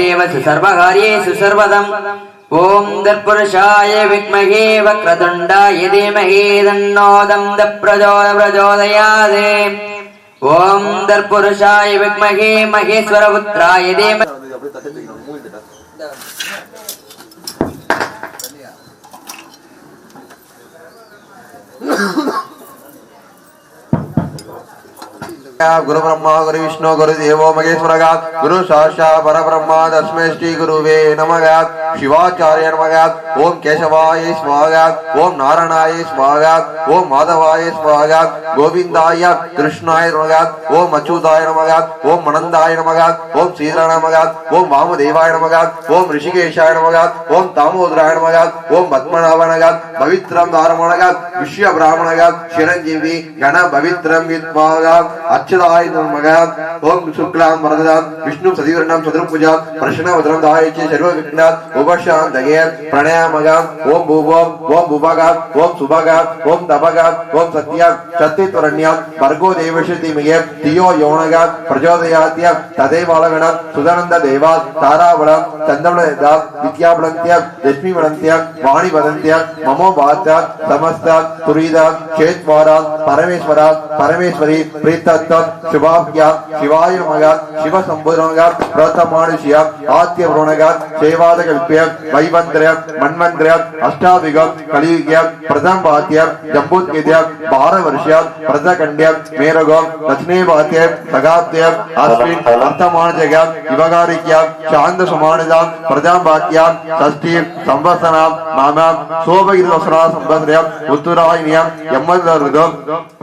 देव सर्वकार्येषु सर्वदम् ओम तत्पुरुषाय विद्महे वक्रतुण्डाय धीमहि तन्नो प्रचोदयात् ओम तत्पुरुषाय विद्महे महेश्वरपुत्राय धीमहि गुरु ब्रह्मा गुरु विष्णु गुरु देवो महेश्वर गुरु साक्षात् परब्रह्म तस्मै श्री गुरुवे नमः शिवाचार्य नमः ओम केशवाय स्वाहा ओम नारायणाय स्वाहा ओम माधवाय स्वाहा गोविंदाय कृष्णाय नमः ओम अच्युताय नमः ओम मनंदाय नमः ओम श्रीधराय नमः ओम वामदेवाय नमः ओम ऋषिकेशाय नमः ओम दामोदराय नमः ओम पद्मनाभाय नमः पवित्रं दारमणः विश्व ब्राह्मणः चिरंजीवी गण पवित्रं विद्वागा अच्युताय नमः ओम शुक्लां वरदां विष्णु सदीवर्णं चतुर्भुजां प्रश्नवदनं दायचे सर्वविघ्नात् उपशान्तये प्रणयामः ओम भूवं ओम भुवगा ओम सुभगा ओम तपगा ओम सत्या सत्यत्वरण्या भर्गो देवस्य धीमहि धियो योनः प्रचोदयात् तदेवालगण सुदानंद देवा ताराबलं चन्द्रबलदा विद्याबलन्त्य लक्ष्मीबलन्त्य वाणीबलन्त्य ममो वाच समस्त तुरीदा चेत्वारा परमेश्वरा परमेश्वरी प्रीतत्व शुभाभ्या शिवाय नमः शिव संबोधनः प्रथमानुष्य आद्य वरुणः सेवादकल्प्य वैवन्द्र मन्वन्द्र अष्टाभिग कलियुग प्रथम पाद्य जम्बूद्गीत्य भारवर्ष्य प्रथखण्ड्य मेरग दक्षिणे पाद्य सगाब्द्य अश्विन अर्थमानजग युवगारिक्य शांत समानदां प्रथम पाद्य षष्ठी संवत्सरा माम शोभगिरिदसरा संवत्सर उत्तरायण्य यमदऋतु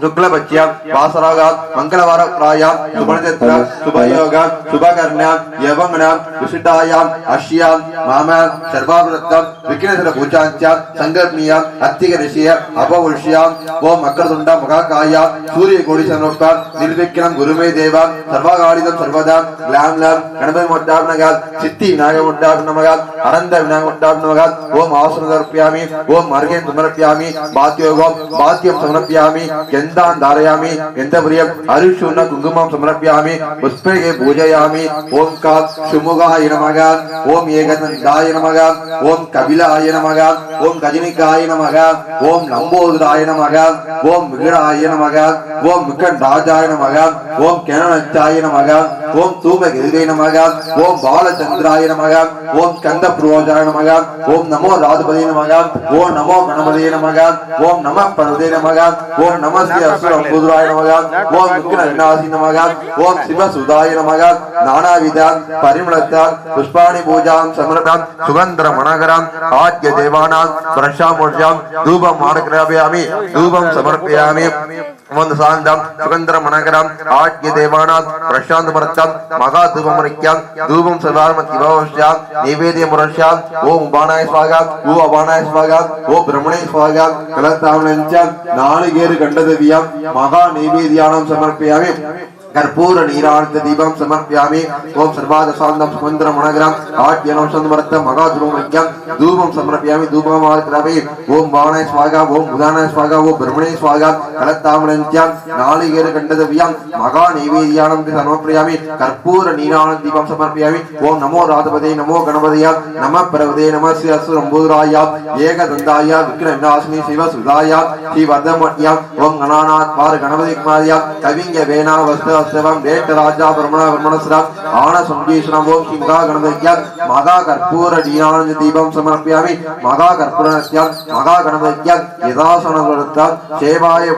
शुक्लपक्ष वासराग मंगलवार प्राय सुबनचत्र शुभयोग शुभकर्ण यवंगण विशिष्टायां अश्यां माम सर्वावृत्तं विघ्नेश्वर पूजांच संकल्पनीय अत्तिगऋषिय अपवृष्यां ओम मकरतुण्ड महाकाय सूर्यकोटि समप्रभ निर्विघ्नं गुरुमे देव सर्वकार्यं सर्वदा ग्लामलर गणपति मोट्टानः सिद्धि विनायक मोट्टानः अनंत विनायक मोट्टानः ओम आसनं समर्पयामि ओम मार्गेण समर्पयामि बात्योगो बात्यं समर्पयामि गन्धां धारयामि गन्धप्रियं अरिशूर्ण कुंकुमं समर्पयामि पुष्पैः पूजयामि ओम का शुमुगाय नमः ओम एकदन्ताय नमः ओम कपिलाय नमः ओम गजनिकाय नमः ओम लंबोदराय नमः ओम विघ्नाय नमः ओम विघ्नराजाय नमः ओम केननचाय नमः ओम धूमकेतवे नमः ओम बालचंद्राय नमः ओम स्कंदप्रोजाय नमः ओम नमो राधपते नमः ओम नमो गणपते नमः ओम नमः पर्वते नमः ओम नमस्ते असुरंबुद्राय नमः ओम विघ्नविनाशिने नमः ओम शिवसुधाय नमः नानाविध परिमलतां पुष्पाणि पूजां समर्पयामि सुगन्धमणकरां आद्य देवानां वर्षामूर्जां धूपं मार्गयामि धूपं समर्पयामि वंदसान्दां सुगन्धमणकरां आद्य देवानां प्रशान्तमर्चां महाधूपमर्क्यां धूपं सर्वार्मतिवश्यां नैवेद्यमुरस्यां ओम उपानाय स्वाहा ओम अपानाय स्वाहा ओम ब्रह्मणे स्वाहा कलतामलञ्च नालिकेर गण्डदेव्यां महा नैवेद्यानां समर्पयामि कर्पूर नीरान्त दीपं समर्पयामि ओम सर्वादशान्तं सुगन्धमणकरां आद्यनं समर्थ महाधूपमर्क्यां धूपं समर्पयामि धूपमार्गयामि ओम वाणाय स्वाहा ओम बुधानाय स्वाहा ओम ब्रह्मणे स्वाहा कलतामलञ्च नालिकेर गण्डदेव्यां महा नैवेद्यानां समर्पयामि कर्पूर नीरान्त दीपं समर्पयामि ओम नमो राधपते नमो गणपतये नमः पर्वते नमः श्री असुरंबुद्राय एकदन्ताय विघ्नविनाशिने शिवसुधाय श्रीवर्धमट्यां ओम गणानाथ पार गणपति कुमारय कविंग वेना वस्त्र सेवं देट राजा ब्रह्मणा ब्रह्मणस्रा आन संजीश्वरं ओम सिंहा गणपत्या महा कर्पूर दीनानंद दीपं समर्पयामि महा कर्पूरस्य महा गणपत्या यदासनवृत्त सेवाय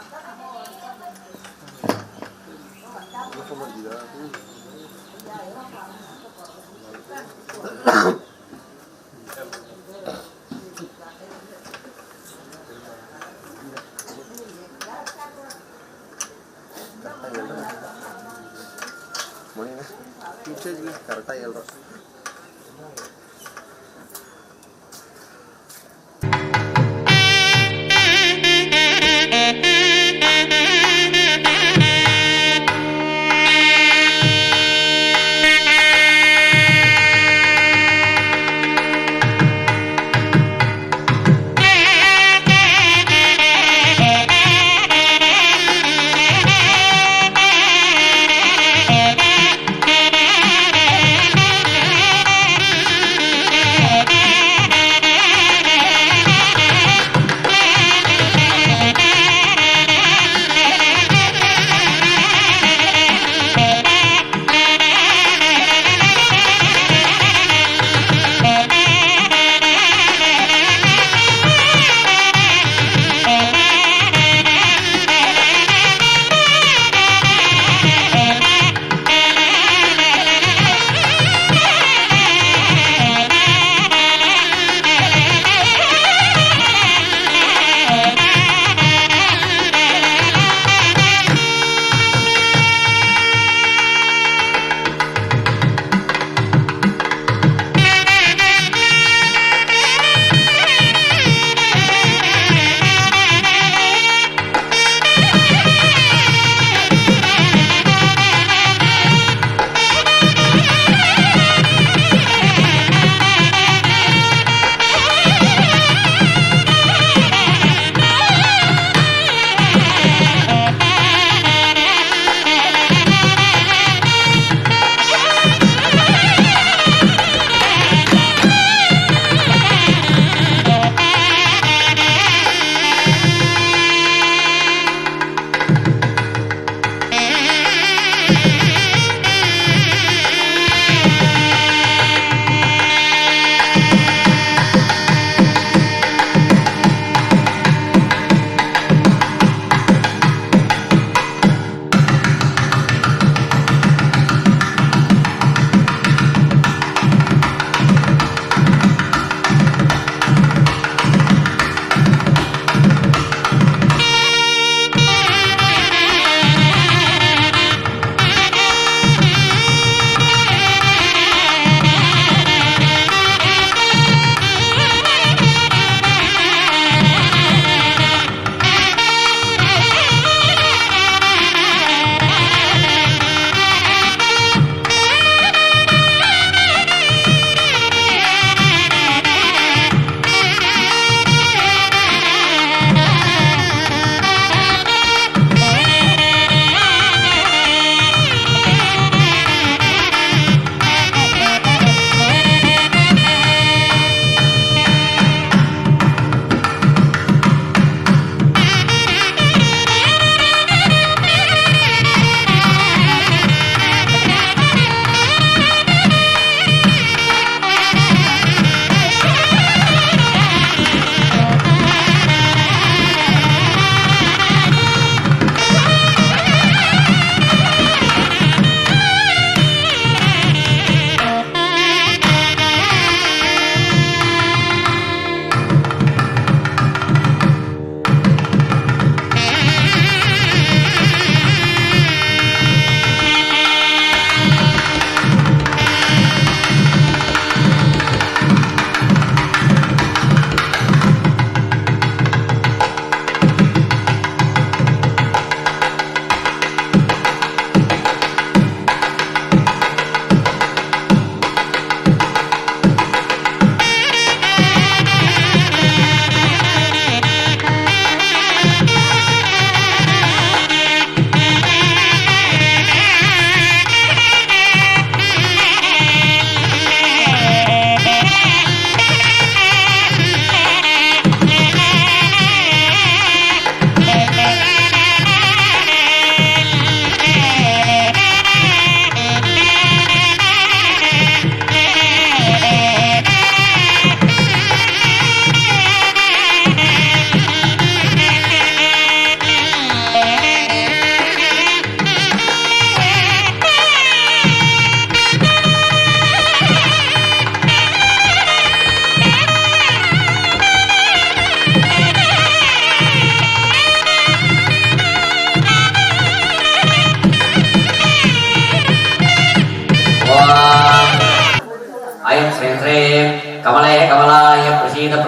करेक्ट आएगा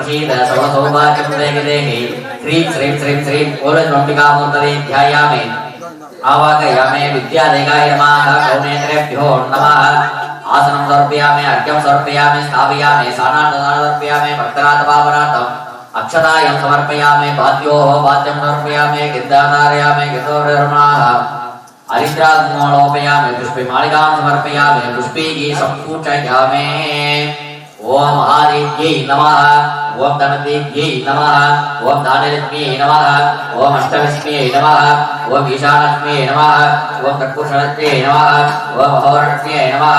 प्रसीद सर्वसौभाग्यं देहि श्रीं श्रीं श्रीं श्रीं ओलज्वम्बिकामूर्तये ध्यायामि आवाहयामि विद्यादेगाय नमः कौनेत्रेभ्यो नमः आसनं समर्पयामि अर्घ्यं समर्पयामि स्थापयामि सानार्थं समर्पयामि भक्तरातपावनार्थम् अक्षतायं समर्पयामि पाद्योः पाद्यं समर्पयामि गिद्धाधारयामि गिद्धोर्माः अरिद्राग्मोलोपयामि पुष्पमालिकां समर्पयामि पुष्पैः सम्पूजयामि ओम आदित्यै नमः ओम धनदेव्यै नमः ओम धानलक्ष्म्यै नमः ओम अष्टलक्ष्म्यै नमः ओम ईशानलक्ष्म्यै नमः ओम कर्पूरलक्ष्म्यै नमः ओम अहोरलक्ष्म्यै नमः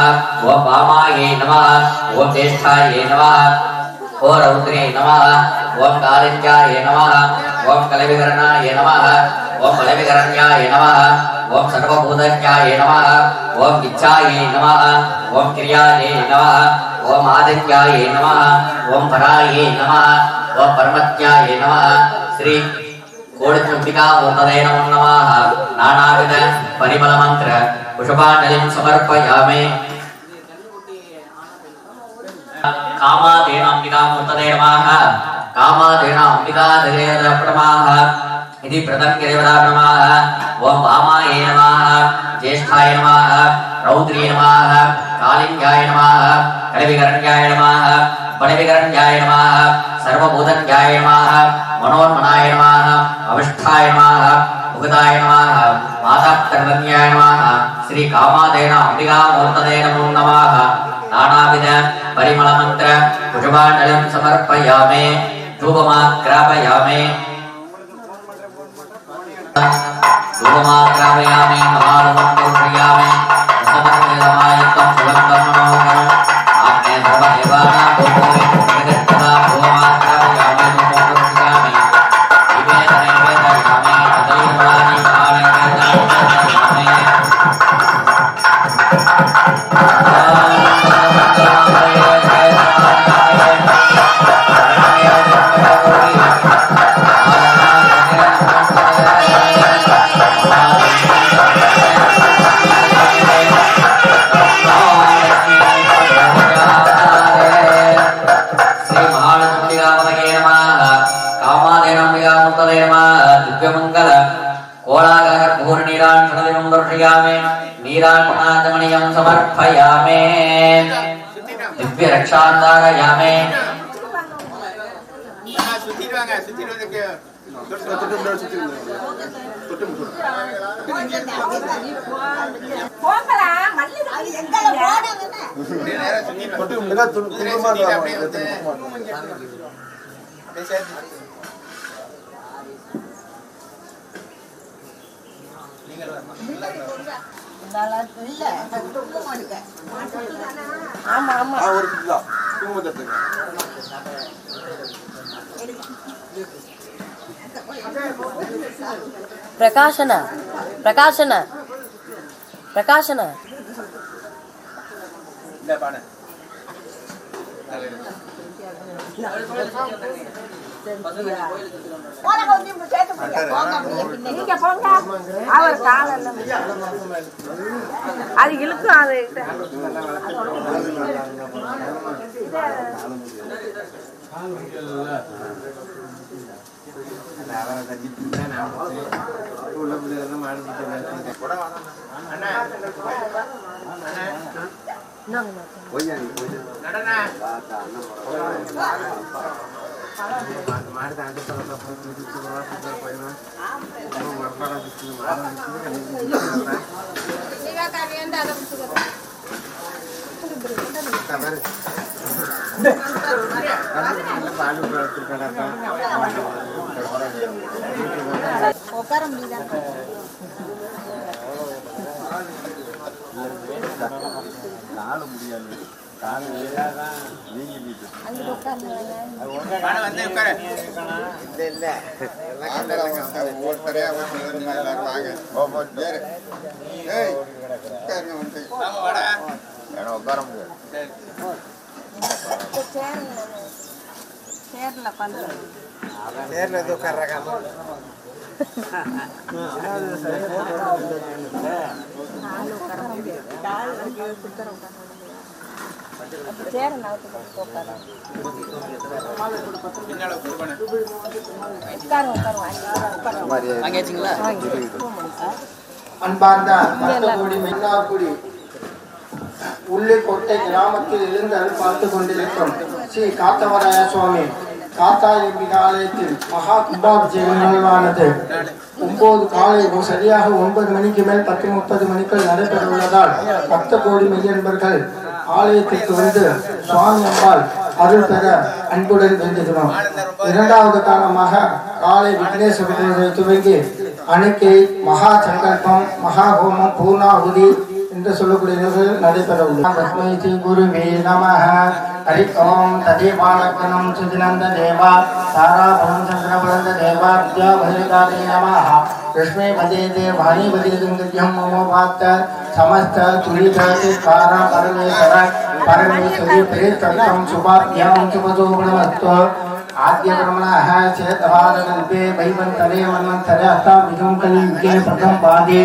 ओम वामायै नमः ओम ज्येष्ठायै नमः ओम रौद्रे नमः ओम कालिन्द्याय नमः ओम कलविकरणाय नमः ओम बलविकरण्याय नमः ओम सर्वभूतज्ञाय नमः ओम इच्छाय नमः ओम क्रियाय नमः ओम आदित्याय नमः ओम पराय नमः ओम परमत्याय नमः श्री कोडिचुम्बिकामूर्तये नमो नमः नानाविध परिमल मंत्र पुष्पांजलिं समर्पयामि कामादेनाम्बिकामूर्तये नमः कामादेनाम्बिकाधरे नमः इति प्रथमगिरिवरा नमः ओम वामाय नमः ज्येष्ठाय नमः रौद्री नमः कालिन्द्याय नमः कलविकरण्याय नमः बलविकरण्याय नमः सर्वभूतज्ञाय नमः मनोन्मनाय नमः अविष्ठाय नमः मुगदाय नमः मातापितृव्याय नमः श्री कामादेन अम्बिकामूर्तये नमो नमः नानाविध परिमल मंत्र पुष्पांजलिं समर्पयामि धूपमाग्रापयामि धूपमाग्रापयामि महालवं पूजयामि समर्पयामि सुगन्धं मनोहरम् आग्ने सर्वदेवानां धूपोऽपि प्रदत्तः धूपमाग्रापयामि धूपं पूजयामि निवेदयामि तदैवानि कालङ्करामि नीरान्नादमणियं समर्पयामि दिव्य रक्षांधारयामि प्रकाशन प्रकाशन प्रकाशन அது இழுக்கும் அது அன்பார்ந்த மத்தகுடி மென்னார்குடி உள்ளிக்கோட்டை கிராமத்தில் எழுந்தருள் பார்த்து கொண்டிருக்கும் ஸ்ரீ காத்தவராய சுவாமி காத்தாயம்பி ஆலயத்தில் மகா கும்பாபிஷேகம் நிகழ்வானது 9 காலை சரியாக 9 மணிக்கு மேல் 10:30 மணிக்குள் நடைபெற உள்ளதால் 10 கோடி மெய்யன்பர்கள் ஆலயத்திற்கு வந்து சுவாமி அம்பாள் அருள் பெற அன்புடன் வேண்டுகிறோம். இரண்டாவது காலமாக காலை விக்னேஸ்வரரை துவங்கி அணுக்கை மகா சங்கல்பம் மகா ஹோமம் பூர்ணாகுதி என்று சொல்லக்கூடிய நிகழ்வுகள் நடைபெற உள்ளது. குருவே நமஹ. ஹரி ஓம் ததேவாலக்கணம் சுதினந்த தேவா தாராபலம் சந்திரபலந்த தேவா வித்யா பலிதாரி நமஹ. கிருஷ்ணே பதே தேவானி பதே துங்கத்யம் மமோபாத்த समस्त तुलित कारा परमेश्वर परमेश्वरी प्रेतम शुभाभ्यां शुभशोभनमस्तु आद्य ब्रह्मणः चेतवादकल्पे वैवन्तरे मन्वन्तरे अष्टाभिजं कलियुगे प्रथम पादे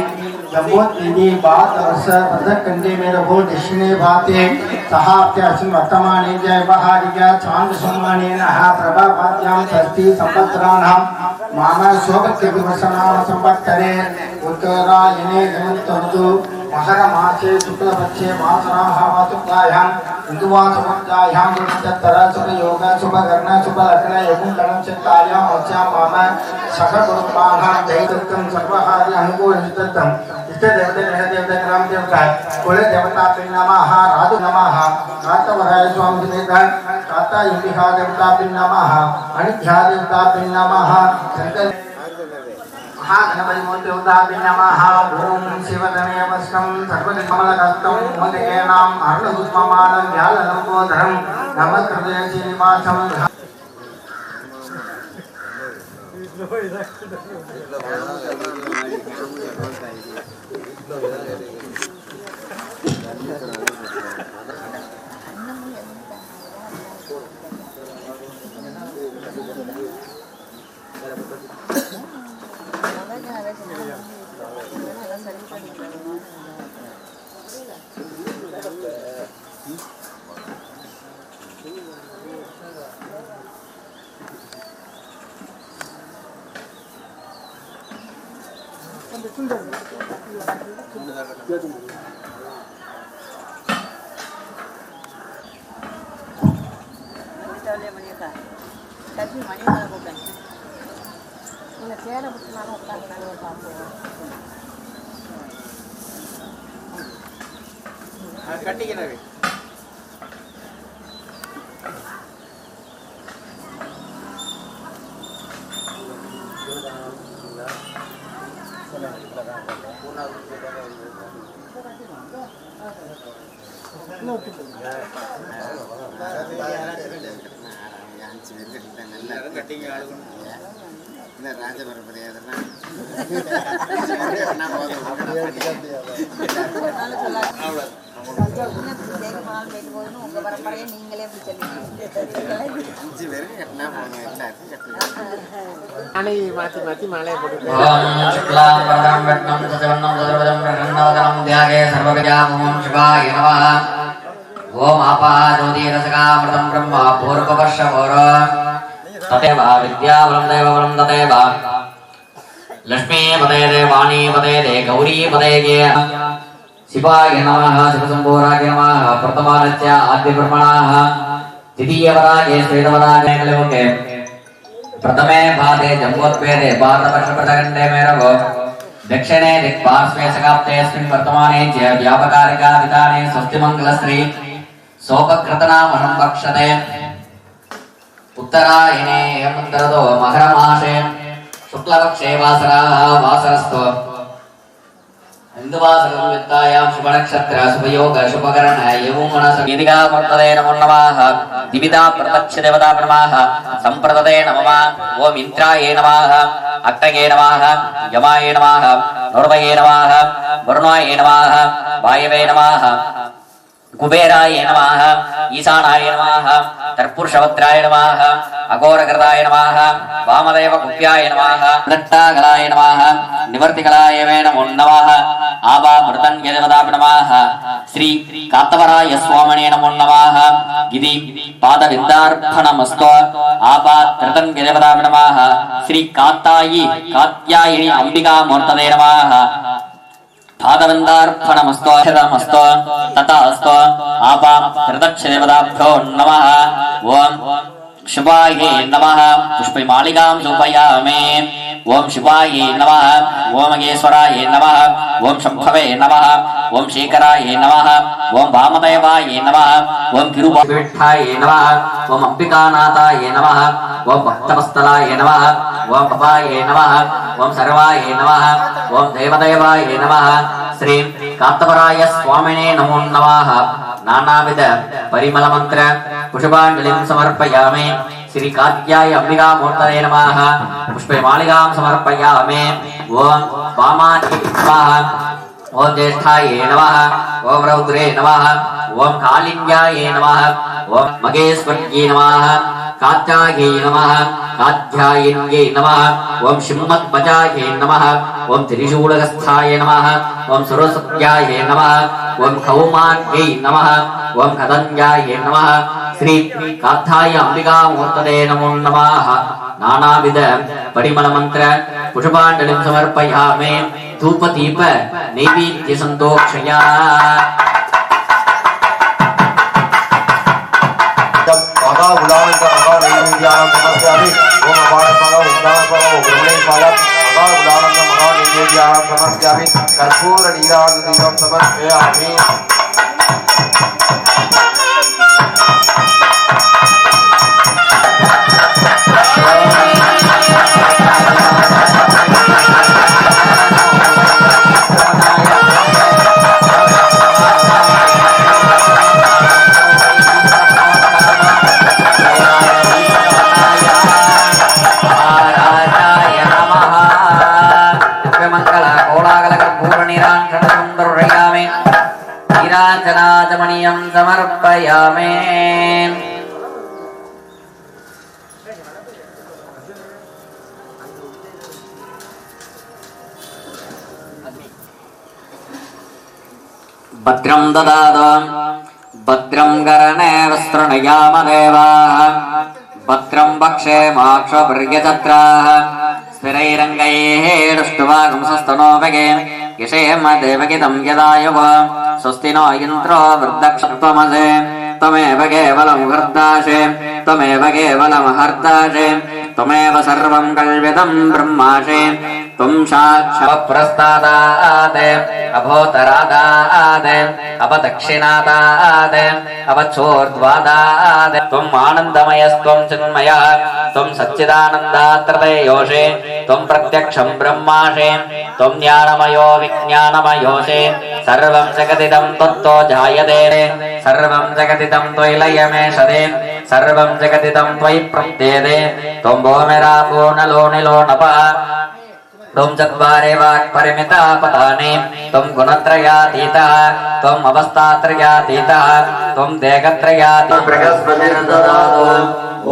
जम्बोद्वीपे भारतवर्ष प्रथमखण्डे मेरभो दक्षिणे भाते सहाप्यास्मिन् वर्तमाने जयवहारिका चान्द्रसम्मानेनः प्रभावाद्यां षष्ठी संवत्सराणां माम शोभकृतवर्षनाम संवत्सरे उत्तरायणे हेमन्तऋतु मकर मासे शुक्लपक्षे मासराः वासुकायां हिन्दुवासमुद्रायां गुरुचत्तर शुभयोग शुभकर्ण शुभलग्न यगुण्डनक्षत्रायां मत्स्यां माम सकलकुटुम्बानां दैवतं सर्वहारि अनुकूलितं इष्टदेवते गृहदेवते ग्रामदेवता कुलदेवताभ्यो नमः राजु नमः कातवराय स्वामी देवता काता इम्बिहा देवताभ्यो नमः अनिध्या देवताभ्यो नमः महागणपति मूर्तिदेवताभ्यो नमः ओम शिवतमे वस्त्रं सर्वकमलकस्तं मोदकेनां अर्णपुष्पमालं व्याललम्बोदरं नमस्कृते श्रीनिवासं கட்டிக்கிறேன். ओम आपादोदीरसकामृतं ब्रह्म पूर्ववर्षवोर तदेव विद्याबलं देवबलं तदेव लक्ष्मीपते वाणीपते गौरीपते शिवाय नमः शिवशम्भोराय नमः प्रथमानस्य आद्यब्रह्मणः द्वितीयवरागे श्वेतवरागे कलियुगे प्रथमे पादे जम्बोद्वेदे भारतवर्षप्रथखण्डे मेरवो दक्षिणे दिक्पार्श्वे सकाप्तेऽस्मिन् वर्तमाने च व्यापकारिकाविधाने स्वस्तिमङ्गलश्री सोपकृतनामनं वक्षते उत्तरायणे हेमन्तर्तो मकरमासे शुक्लपक्षे वासरस्तु हिन्दुवासरवित्तायां शुभनक्षत्र शुभयोग शुभकरण यमुमनसमिदिगा वर्तते नमो नमः दिविदा प्रत्यक्षदेवता नमः सम्प्रदते नमः ओम इन्द्राये नमः अट्टगे नमः यमाये नमः नोर्वये नमः वरुणाये नमः वायवे नमः कुबेराय नमः ईशानाय नमः तर्पुरुषवक्त्राय नमः अघोरकृताय नमः वामदेव कुप्याय नमः दट्टाकलाय नमः निवर्तिकलाय नमो नमः आवामृतन्यदेवताभ्यो नमः श्री कातवराय स्वामिने नमो नमः गिरि पादविन्दार्पणमस्तु आपात्रतन्यदेवताभ्यो नमः श्री कात्यायिनी अंबिकामूर्तये नमः पादवन्दार्पणमस्तु तथास्तु आपा प्रदक्षदेवताभ्यो नमः ओम शुभाये नमः पुष्पमालिकां समर्पयामि ओम शिवाये नमः ओम महेश्वराय नमः ओम शंभवे नमः ओम शेखराय नमः ओम वामदेवाय नमः ओम किरुविठाय नमः ओम अंबिकानाथाय नमः ओम भक्तवत्सलाय नमः ओम पपाय नमः ओम सर्वाय नमः ओम देवदेवाय नमः श्री कातवराय स्वामिने नमो नमः नानाविध परिमल मंत्र पुष्पांजलिं समर्पयामि श्री कात्याय अंबिकामूर्तये नमः पुष्पमालिकां समर्पयामि ओम वामाय नमः ओम ज्येष्ठाय नमः ओम रौद्रे नमः ओम कालिन्याय नमः ओम महेश्वर्यै नमः कात्यायै नमः कात्यायिन्यै नमः ओम सिंहध्वजाय नमः ओम त्रिशूलहस्ताय नमः ओम सरस्वत्याय नमः ओम कौमार्यै नमः ओम कदन्याय नमः श्री कात्याय अंबिकामूर्तये नमो नमः नानाविध परिमल मंत्र पुष्पांजलिं समर्पयामि धूप दीप नैवेद्य संतोषया मगा उदानंद मगा नैवेद्यानं समर्पयामि ओम अपारपगा उदानपगा ब्रह्मणेश्वरा मगा उदानंद मगा नैवेद्यानं समर्पयामि कर्पूर नीराजनं समर्पयामि नीराजनाजमणीयं समर्पयामि भद्रं ददातु भद्रं कर्णे वस्त्रनयाम देवाः भद्रं भक्षेमाक्षपर्यजत्राः स्थिरैरङ्गैः दुष्टुवागंसस्तनोपगे यशेम देवगितं यदायुव स्वस्ति नो इन्द्रो वृद्धक्षत्वमसे त्वमेव केवलं हर्ताशे त्वमेव केवलं हर्ताशे त्वमेव सर्वं कल्विदं ब्रह्माशे त्वं साक्षात्प्रस्तादात् अभोतरादात् अपदक्षिणादात् अपचोर्ध्वादात् त्वम् आनन्दमयस्त्वं चिन्मयः त्वं सच्चिदानन्दात्रतयोषे त्वं प्रत्यक्षं ब्रह्माशे त्वं ज्ञानमयो विज्ञानमयोषे सर्वं जगदिदं त्वत्तो जायते सर्वं जगदिदं त्वयि लयमेषते सर्वं जगदिदं त्वयि प्रत्येते त्वं भूमिरापो नलो निलो नपः त्वं चत्वारे वाक्परिमिता पदानि त्वं गुणत्रयातीतः त्वम् अवस्थात्रयातीतः त्वं देहत्रयातीतः बृहस्पतिर्ददातु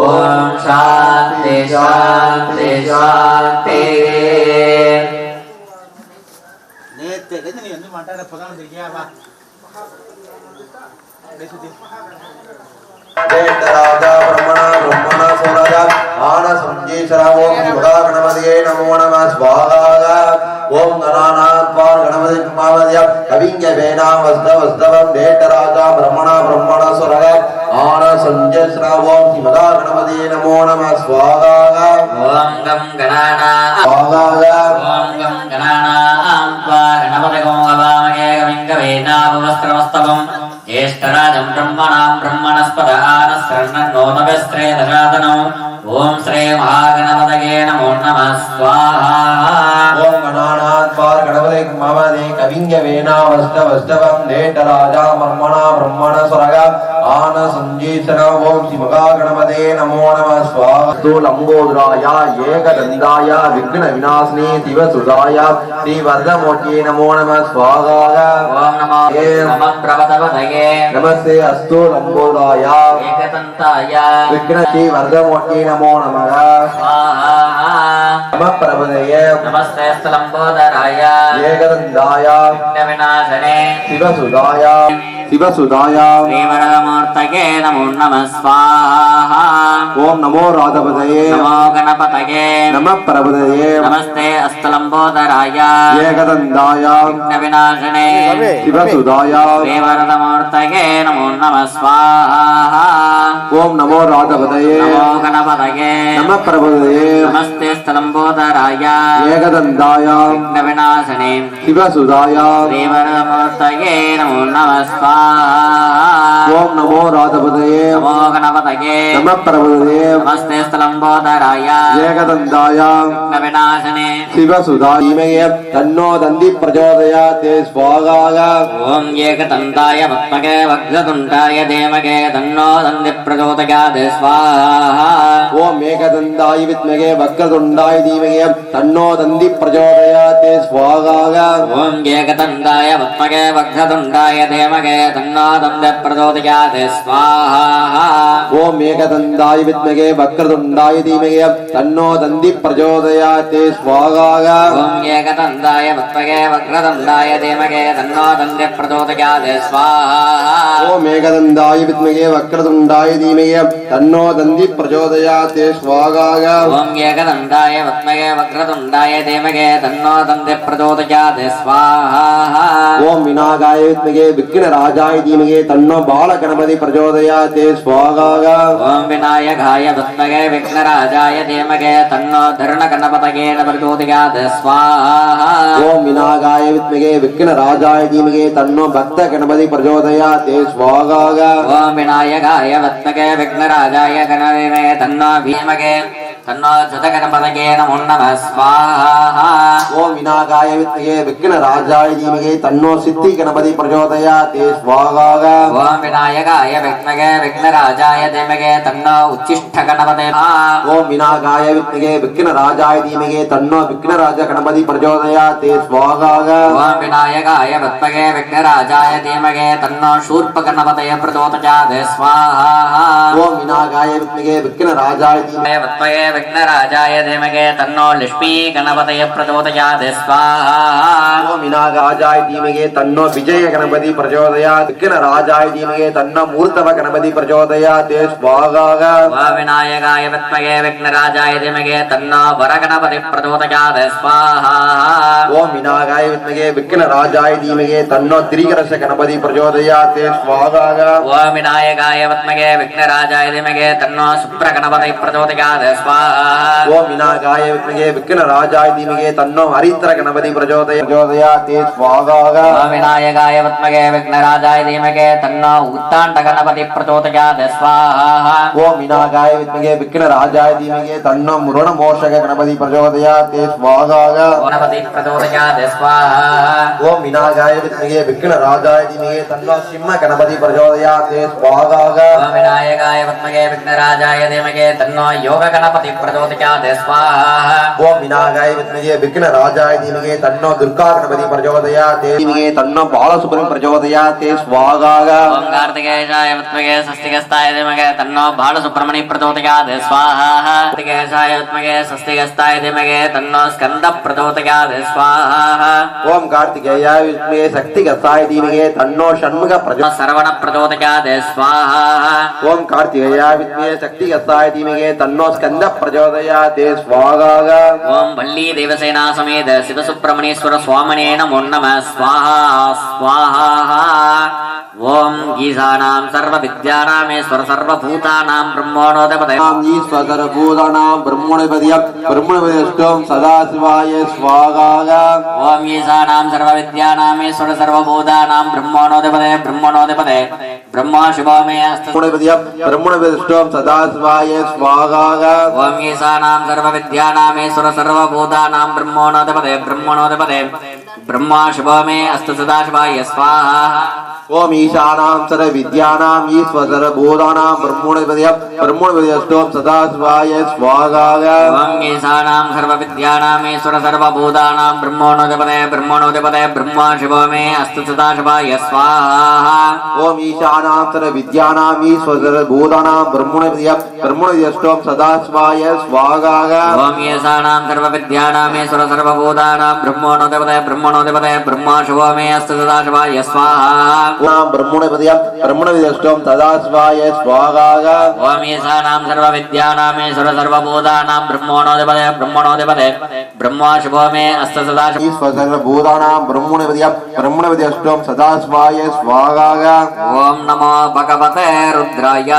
ॐ शान्ति शान्ति शान्ति राजा ब्रह्मणा ब्रह्मणा सोराजा आन संजीशरा ओम शिवा गणपतिये नमो नमः स्वाहा ओम गणानाथ पार गणपति मावद्य कविंग वेना वस्तवस्तवं देत राजा ब्रह्मणा ब्रह्मणा सोराजा आन संजीशरा ओम शिवा गणपतिये नमो नमः स्वाहा ओम गं गणाना स्वाहा ओम गं गणाना पार गणपति गोमवामगे कविंग वेना वस्त्रवस्तवं ज्येष्ठराजं ब्रह्मणां ब्रह्मणस्पद आनस्रन्नोतवस्त्रे दशातनौ ओम श्री महागणपतये नमो नमः स्वाहा ओम गणानाथ पार गणपति मावद्य कविंग यवेनावस्तवस्तवं देटराजा मर्मणा ब्रह्मण स्वरग आन संजीसन ओम श्री महागणपते नमो नमः स्वाहा लंबोदराय एकदंदाय विघ्न विनाशिनी शिवसुधाय श्रीवरदमूर्तये नमो नमः स्वाहा ओम नमः प्रभवतये नमस्ते अस्तु लंबोदराय एकदंताय विघ्न श्रीवरदमूर्तये नमो नमः स्वाहा नमः प्रभवतये नमस्ते लंबोदराय एकदंदाय विघ्न विनाशने शिवसुधाय श्रीवरदमूर्तये नमो नमः स्वाहा ओम नमो राधपतये नमो गणपतये नमः प्रभवतये नमस्ते अस्तलंबोदराय एकदंदाय विघ्न विनाशने शिवसुधाय श्रीवरदमूर्तये नमो नमः स्वाहा ओम नमो राधपतये नमो गणपतये नमः प्रभवतये नमस्ते अस्तलंबोदराय एकदंदाय विघ्न विनाशने शिवसुधाय श्रीवरदमूर्तये नमो नमः स्वाहा ओम नमो राधपतये नमो गणपतये नमः प्रभवतये नमस्ते स्थलंबोदराय एकदंदाय विघ्न विनाशने शिवसुधाय तन्नो दन्ति प्रचोदयात् स्वाहा ओम एकदन्ताय पद्मके वक्रतुण्डाय धीमहि तन्नो दन्ति प्रचोदयात् स्वाहा ओम एकदन्ताय विद्महे वक्रतुण्डाय धीमहि तन्नो दन्ति प्रचोदयात् स्वाहा ओम एकदन्ताय पद्मके वक्रतुण्डाय धीमहि तन्नो दन्ति प्रचोदयात् स्वाहा ओम एकदन्ताय विद्महे वक्रतुण्डाय धीमहि तन्नो दन्ति प्रचोदयात् स्वाहा ओम एकदन्ताय पद्मके वक्रतुण्डाय धीमहि तन्नो दन्ति प्रचोदयात् स्वाहा ओम एकदन्ताय विद्महे वक्रतुण्डाय धीमहि तन्नो दन्ति प्रचोदयात् स्वाहा ओम एकदन्ताय पद्मके वक्रतुण्डाय धीमहि तन्नो दन्ति प्रचोदयात् स्वाहा ओम विनायकाय विद्महे विघ्नराजाय धीमहि तन्नो बालगणपति प्रचोदयात् स्वाहा ओम विनायकाय विद्महे विघ्नराजाय धीमहि तन्नो धरणगणपतये प्रचोदयात् स्वाहा ओम विनायकाय विद्महे विघ्नराजाय धीमहि तन्नो भक्तगणपति प्रचोदयात् स्वाहा ओम विनायकाय विद्महे विघ्नराजाय गणपतये तन्नो भीमहे तन्नो धृतगणपतये नमो नमः स्वाहा ओम विनायकाय विद्महे विघ्नराजाय धीमहि तन्नो सिद्धिगणपति प्रचोदयात् स्वाहा ओम विनायकाय विद्महे विघ्नराजाय धीमहि तन्नो उच्चिष्ठगणपतये ओम विनायकाय विद्महे विघ्नराजाय धीमहि तन्नो विघ्नराज गणपति प्रचोदयात् स्वाहा ओम विनायकाय विद्महे विघ्नराजाय धीमहि तन्नो शूर्पगणपतये प्रचोदयात् स्वाहा ओम विनायकाय विद्महे विघ्नराजाय धीमहि विद्महे विघ्नराजाय धीमहि तन्नो लक्ष्मी गणपतये प्रचोदयात् स्वाहा ओम विनायकाय धीमहि तन्नो विजय गणपति प्रचोदयात् विघ्नराजाय धीमहि तन्नो मूर्तव गणपति प्रचोदयात् स्वाहा ओम विनायकाय विद्महे विघ्नराजाय धीमहि तन्नो वरगणपति प्रचोदयात् स्वाहा ओम विनायकाय विद्महे विघ्नराजाय धीमहि तन्नो त्रिकरश गणपति प्रचोदयात् स्वाहा ओम विनायकाय विद्महे विघ्नराजाय धीमहि तन्नो सुप्रगणपति प्रचोदयात् स्वाहा ओम विनायकाय विद्महे विघ्नराजाय धीमहि तन्नो हरित्र गणपति प्रचोदयात् स्वाहा ओम विनायकाय विद्महे विघ्नराजाय धीमहि तन्नो उत्तांड गणपति प्रचोदयात् स्वाहा ओम विनायकाय विद्महे विघ्नराजाय धीमहि तन्नो मुरणमोषक गणपति प्रचोदयात् स्वाहा गणपति प्रचोदयात् स्वाहा ओम विनायकाय विद्महे विघ्नराजाय धीमहि तन्नो सिंह गणपति प्रचोदयात् स्वाहा ओम विनायकाय विद्महे विघ्नराजाय धीमहि तन्नो योग गणपति प्रचोदयात् स्वाहा ओम विनायकाय विद्महे विघ्नराजाय धीमहि तन्नो दुर्गा गणपति प्रचोदयात् धीमहि तन्नो बालसुब्रह्मण्य प्रचोदयात् स्वाहा ओम कार्तिकेयाय विद्महे षष्ठीगस्ताय धीमहि तन्नो बालसुब्रह्मण्य प्रचोदयात् स्वाहा कार्तिकेयाय विद्महे षष्ठीगस्ताय धीमहि तन्नो स्कंद प्रचोदयात् स्वाहा ओम कार्तिकेयाय विद्महे शक्तिगस्ताय धीमहि तन्नो षण्मुख प्रचोदयात् सर्वण प्रचोदयात् स्वाहा ओम कार्तिकेयाय विद्महे शक्तिगस्ताय धीमहि तन्नो स्कंद प्रचोदयात् स्वाहा ओम वल्ली देवसेना समेत शिव सुब्रह्मण्येश्वर स्वामिने नमो नमः स्वाहा स्वाहा ओम गीसानां सर्वविद्यानामेश्वर सर्वभूतानां ब्रह्मणोऽधिपतये ईश्वरभूतानां ब्रह्मणपदिष्टं सदाशिवाय स्वागाय ओम गीसानां सर्वविद्यानामेश्वर सर्वभूतानां ब्रह्मणोऽधिपतये ब्रह्मा शुभो मे अस्तु ब्रह्मणपदिष्टं सदाशिवाय स्वागाय ओम गीसानां सर्वविद्यानामेश्वर सर्वभूतानां ब्रह्मणोऽधिपतये ब्रह्मा शुभो मे अस्तु सदाशिवाय स्वाहा ओम ईशानां सर्वविद्यानां ईश्वरभूतानां ब्रह्मणपदिष्टं सदाशिवाय स्वागाय ओम गीसानां सर्वविद्यानामेश्वर सर्वभूतानां ब्रह्मणोऽधिपतये ब्रह्मा शुभो मे अस्तु सदाशिवाय स्वाहा ओम ईशानां सर्वविद्यानां ईश्वरभूतानां ब्रह्मणपदिष्टं सदाशिवाय स्वागाय ओम गीसानां सर्वविद्यानामेश्वर सर्वभूतानां ब्रह्मणोऽधिपतये ब्रह्मा शुभो मे अस्तु सदाशिवाय स्वाहा ब्रह्मणपदिष्टं सदाशिवाय स्वागाय ओम ईशानां सर्वविद्यानामेश्वर सर्वभूतानां ब्रह्मणोऽधिपतये ब्रह्मा शुभो मे अस्तु सदाशिवाय ईश्वरभूतानां ब्रह्मणपदिष्टं सदाशिवाय स्वागाय ओम नमो भगवते रुद्राय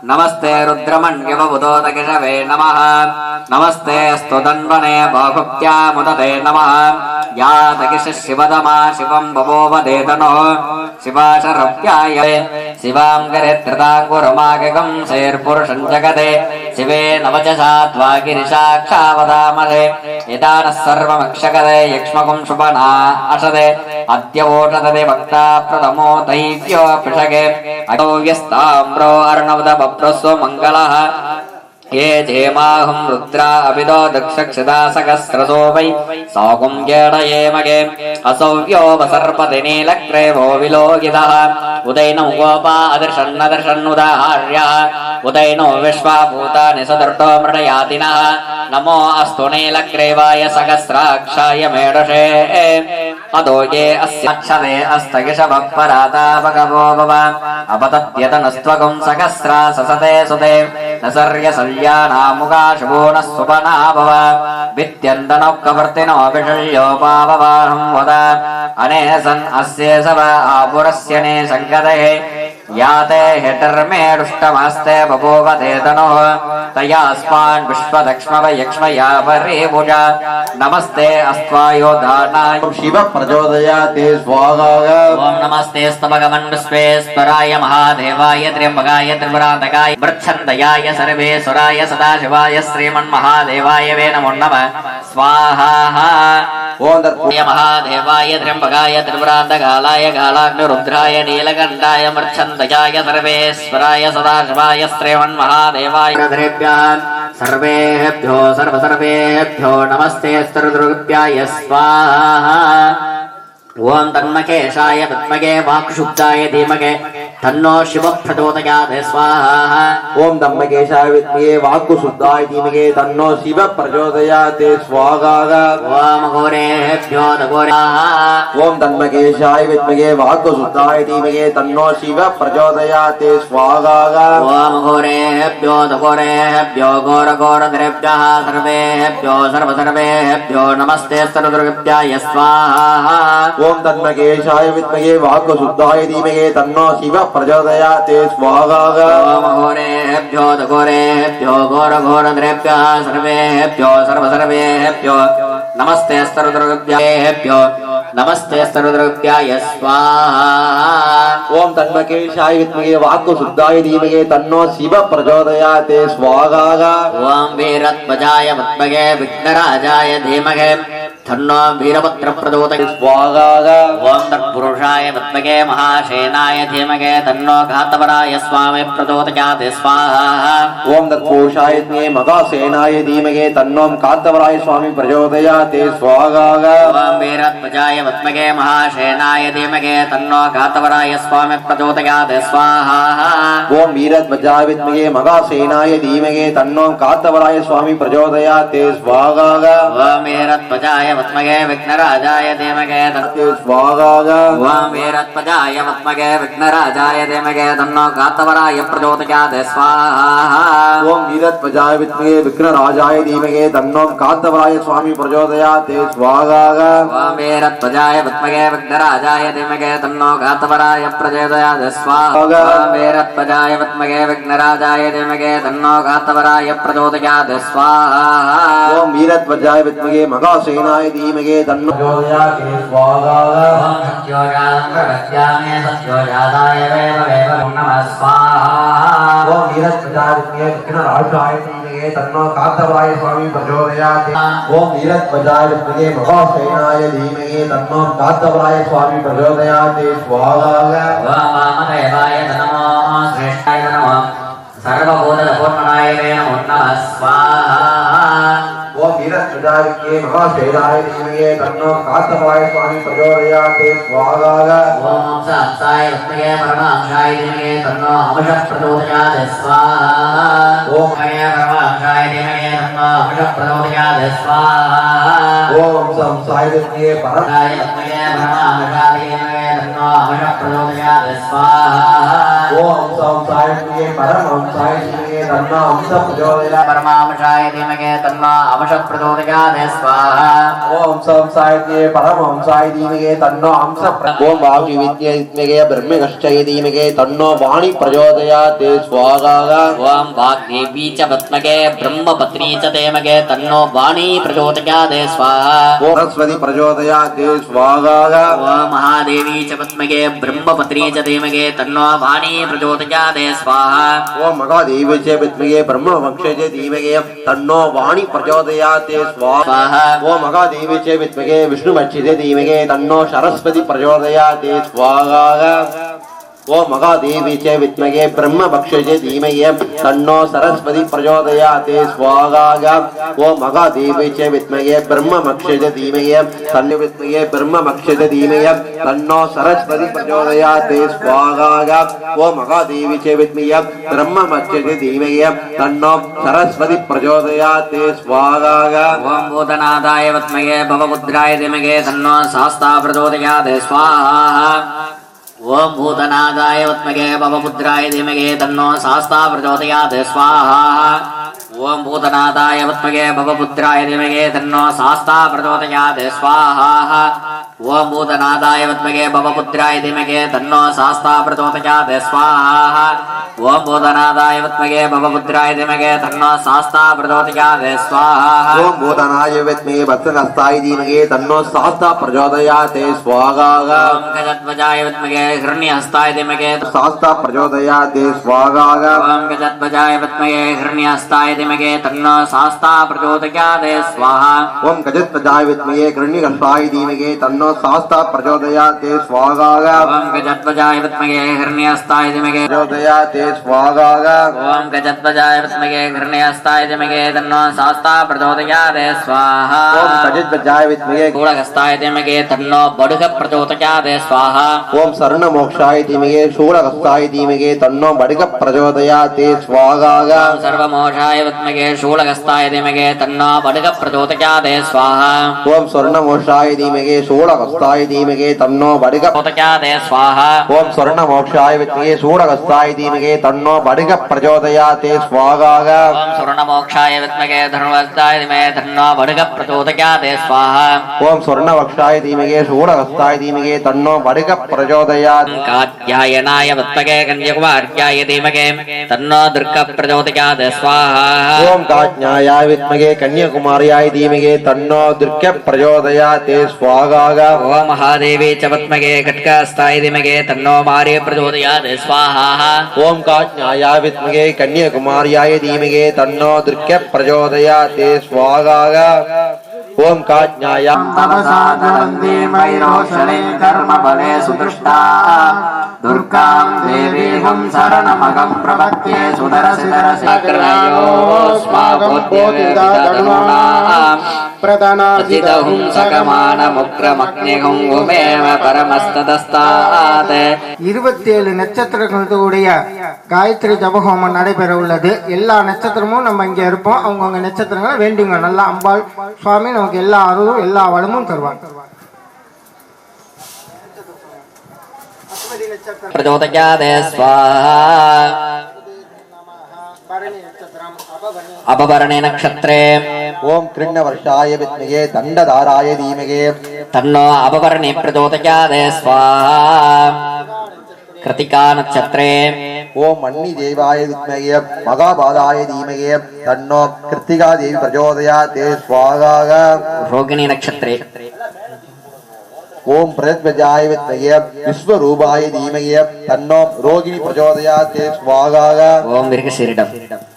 नमस्ते रुद्रमण्यवबुधोदकेशवे नमः नमस्ते अस्तु दन्वने बाहुभ्या मुदते नमः या तकिश शिवदमा शिवं बभोवदेतनोः शिवाशरव्याय शिवां करेत्रताङ्कुरमागगं शेर्पुरुषं जगते शिवे नवचसा द्वागिरिशाक्षावदामहे यदानः सर्वमक्षकते यक्ष्मकुं शुभना अशते अद्यवोषदते वक्ता प्रथमो दैव्यो पिषके अतो यस्ताम्रो अर्णवदबप्रस्व मङ्गलः ये जेमाहं रुद्रा अभिदो दक्षक्षदा सहस्रसो वै साकुं येडये मगे असौव्यो वसर्पति नीलक्रेवो विलोकितः उदैनो गोपा अदर्शन्नदर्शन्नुदाहार्यः उदैनो विश्वाभूतानि सदर्टो मृडयातिनः नमो अस्तु नीलक्रेवाय सहस्राक्षाय मेढसे अदो ये अस्याक्षरे अस्तगिषभपराता भगवो भव अपतत्यतनस्त्वगुं सहस्रा ससते सुते न सर्यसल्यानामुगाशुभो नः सुपना भव वित्यन्तनौकवर्तिनो विषल्योपाववाहं वद अनेसन् अस्ये सव आपुरस्य ने सङ्गतये याते हिटर्मेडुष्टमस्ते बभूवधेतनुः तयास्मान् विश्वदक्ष्मवयक्ष्मया परेभुज नमस्ते अस्त्वायोधानाय शिव प्रचोदयाते स्वागाय ओम नमस्ते स्तमगमण्डस्वेश्वराय महादेवाय त्र्यम्बकाय त्रिपुरान्तकाय वृच्छन्दयाय सर्वेश्वराय सदाशिवाय श्रीमन्महादेवाय वे नमो नमः स्वाहा ओम महादेवाय त्र्यम्बकाय त्रिपुरान्तकालाय कालाग्निरुद्राय नीलकण्ठाय मृच्छन्दयाय सर्वेश्वराय सदाशिवाय श्रीमन्महादेवाय सर्वेभ्यो सर्वेभ्यो नमस्ते स्तरुद्रुभ्याय स्वाहा ओम तन्मकेशाय विद्महे वाक्शुद्धाय धीमहे तन्नो शिवः प्रचोदयात् स्वाहा ओम धम्मकेशाय विद्महे वाक्शुद्धाय धीमहि तन्नो शिव प्रचोदयात् स्वाहा ओम घोरेभ्यो घोराः ओम धम्मकेशाय विद्महे वाक्शुद्धाय धीमहि तन्नो शिव प्रचोदयात् स्वाहा ओम घोरेभ्यो घोरेभ्यो घोरघोरद्रेभ्यः सर्वेभ्यो सर्वेभ्यो नमस्ते स्तरुद्रुभ्याय स्वाहा ओम तन्मकेशाय विद्महे वाक्शुद्धाय धीमहि तन्नो शिव प्रचोदयात् स्वाहा ओम घोरेभ्यो घोरेभ्यो घोरघोरद्रेभ्यः सर्वेभ्यो सर्वेभ्यो नमस्ते स्तरुद्रुभ्याभ्यो नमस्ते स्तरुद्रुभ्याय स्वाहा ओम तन्मकेशाय विद्महे वाक्शुद्धाय धीमहि तन्नो शिव प्रचोदयात् स्वाहा ओम वीरध्वजाय विद्महे विघ्नराजाय धीमहि तन्नो वीरभद्र प्रचोदयात् स्वाहा ओम तत्पुरुषाय विद्महे महासेनाय धीमहि तन्नो घातवराय स्वामी प्रचोदयात् स्वाहा ओम तत्पुरुषाय विद्महे महासेनाय धीमहि तन्नो कातवराय स्वामी प्रचोदयात् स्वाहा ओम वीरध्वजाय विद्महे महासेनाय धीमहि तन्नो घातवराय स्वामी प्रचोदयात् स्वाहा ओम वीरध्वजाय विद्महे महासेनाय धीमहि तन्नो कातवराय स्वामी प्रचोदयात् स्वाहा ओम वीरध्वजाय विद्महे विघ्नराजाय धीमहि स्वाहा ओम वीरध्वजाय विद्महे विघ्नराजाय धीमहि तन्नो घातवराय प्रचोदयात् स्वाहा ओम वीरध्वजाय विद्महे विघ्नराजाय धीमहि तन्नो कातवराय स्वामी प्रचोदयात् स्वाहा ओम वीरध्वजाय वीरध्वजाय विद्महे विघ्नराजाय धीमहि तन्नो घातवराय प्रचोदयात् स्वाहा ओम वीरध्वजाय विद्महे विघ्नराजाय धीमहि तन्नो घातवराय प्रचोदयात् स्वाहा ओम वीरध्वजाय विद्महे महासेनाय धीमहि तन्नो प्रचोदयात् स्वाहा ओम सत्योजातं प्रगत्यामि सत्योजाताय वेव नमः स्वाहा ओम वीरध्वजाय विद्महे विघ्नराजाय धीमहि तन्नो घातवराय स्वामी प्रचोदयात् ओम वीरध्वजाय विद्महे महासेनाय धीमहि तन्नो घातवराय स्वामी प्रचोदयात् स्वाहा ओम वामदेवाय नमो श्रेष्ठाय नमः सर्वभूतपूर्णनाय नमो नमः स्वाहा ओम वीरध्वजाय विद्महे महासेनाय धीमहि तन्नो घातवराय स्वामी प्रचोदयात् स्वाहा ओम सहस्राय विद्महे परमांशाय धीमहि तन्नो अमृतः प्रचोदयात् स्वाहा ओम परमांशाय धीमहि तन्नो अमृतः प्रचोदयात् स्वाहा ओम संसाय विद्महे परमांशाय धीमहि तन्नो अमृतः प्रचोदयात् स्वाहा ओम संसाय विद्महे परमांशाय धीमहि तन्नो अमृतः प्रचोदयात् परमांशाय धीमहि तन्नो अमृतः प्रचोदयात् स्वाहा ओम संसाय विद्महे परमांशाय धीमहि तन्नो अमृतः ओम वाग्वी विद्महे ब्रह्मकश्चय धीमहि तन्नो वाणी प्रचोदयात् स्वाहा ओम वाग्देवी च विद्महे ब्रह्मपत्नी च धीमहि तन्नो वाणी प्रचोदयात् स्वाहा ओम सरस्वती प्रचोदयात् स्वाहा ओम महादेवी च विद्महे ब्रह्मपत्नी च धीमहि तन्नो वाणी प्रचोदयात् स्वाहा ओम महादेवी च विद्महे ब्रह्मवक्षे च धीमहि तन्नो वाणी प्रचोदयात् स्वाहा ओम महादेवी च विद्महे विष्णुवक्षे च धीमहि तन्नो सरस्वती प्रचोदयात् स्वाहा ओम महादेवी च विद्महे ब्रह्मवक्षे च धीमहि तन्नो सरस्वती प्रचोदयात् स्वाहा ओम महादेवी च विद्महे ब्रह्मवक्षे च धीमहि तन्नो विद्महे ब्रह्मवक्षे च धीमहि तन्नो सरस्वती प्रचोदयात् स्वाहा ओम महादेवी च विद्महे ब्रह्मवक्षे च धीमहि तन्नो सरस्वती प्रचोदयात् स्वाहा ओम भूतनाथाय विद्महे भवपुत्राय धीमहि तन्नो शास्ता प्रचोदयात् स्वाहा ओम भूतनाथाय विद्महे भवपुत्राय धीमहि तन्नो शास्ता प्रचोदयात् स्वाहा ओम भूतनाथाय विद्महे भवपुत्राय धीमहि तन्नो शास्ता प्रचोदयात् स्वाहा ओम भूतनाथाय विद्महे भवपुत्राय धीमहि तन्नो शास्ता प्रचोदयात् स्वाहा ओम भूतनाथाय विद्महे भवपुत्राय धीमहि तन्नो शास्ता प्रचोदयात् स्वाहा ओम भूतनाय विद्महे वत्सहस्ताय धीमहि तन्नो शास्ता प्रचोदयात् स्वाहा ओम गजध्वजाय विद्महे हिरण्यहस्ताय धीमहि शास्ता प्रचोदयात् स्वाहा ओम गजध्वजाय विद्महे हिरण्यहस्ताय धीमहि तन्नो शास्ता प्रचोदयात् स्वाहा ओम गजध्वजाय विद्महे हिरण्यहस्ताय धीमहि तन्नो शास्ता प्रचोदयात् स्वाहा ओम गजध्वजाय विद्महे हिरण्यहस्ताय धीमहि प्रचोदयात् स्वाहा ओम गजध्वजाय विद्महे हिरण्यहस्ताय धीमहि तन्नो शास्ता प्रचोदयात् स्वाहा ओम गजध्वजाय विद्महे शूलहस्ताय धीमहि तन्नो बडुग प्रचोदयात् स्वाहा ओम शरणमोक्षाय धीमहि शूलहस्ताय धीमहि तन्नो बडिग प्रचोदयात् स्वाहा ओम सर्वमोक्षाय विद्महे शूलहस्ताय धीमहि तन्नो बडुग प्रचोदयात् स्वाहा ओम स्वर्णमोक्षाय धीमहि शूलहस्ताय धीमहि तन्नो बडिग प्रचोदयात् स्वाहा ओम स्वर्णमोक्षाय विद्महे शूलहस्ताय धीमहि तन्नो बडिग प्रचोदयात् स्वाहा ओम स्वर्णमोक्षाय विद्महे धनुर्हस्ताय धीमहि तन्नो बडुग प्रचोदयात् स्वाहा ओम स्वर्णवक्षाय धीमहि शूलहस्ताय धीमहि तन्नो बडिग प्रचोदयात् कात्यायनाय विद्महे कन्याकुमार्याय धीमहि तन्नो दुर्ग प्रचोदयात् स्वाहा ओम काज्ञायाय विद्महे कन्याकुमार्याय धीमहि तन्नो दुर्ग प्रचोदयात् स्वाहा ओम महादेवी च विद्महे खड्गहस्ताय धीमहि तन्नो मार्य प्रचोदयात् स्वाहा ओम काज्ञायाय विद्महे कन्याकुमार्याय धीमहि तन्नो दुर्ग प्रचोदयात् स्वाहा ओम काज्ञाया तपसाधनन्दे वैरोचने कर्मबले सुदुष्टा दुर्गां देवीं शरणमहं प्रपद्ये प्रदानादिदहुं सकमानमुग्रमग्निहुं उमेव परमस्तदस्तात् 27 நட்சத்திரங்களுடைய காயத்ரி ஜபஹோமம் நடைபெற உள்ளது. எல்லா நட்சத்திரமும் நம்ம இங்க இருப்போம். அவங்கவுங்க நட்சத்திரங்களை வேண்டிங்க. நல்லா அம்பாள் சுவாமி நமக்கு எல்லா அருளும் எல்லா வளமும் தருவாங்க. प्रचोदयात् स्वाहा अपवर्णे नक्षत्रे ओम कृण्णवर्षाय विद्महे दण्डधाराय धीमहि तन्नो अपवर्णे प्रचोदयात् स्वाहा कृतिका नक्षत्रे ओम मन्नी देवाय विद्महे महाबाधाय धीमहि तन्नो कृत्तिका देवी प्रचोदयात् स्वाहा रोहिणी नक्षत्रे ओम प्रज्वजाय विद्महे विश्वरूपाय धीमहि तन्नो रोहिणी प्रचोदयात् स्वाहा ओम मृगशीर्षम्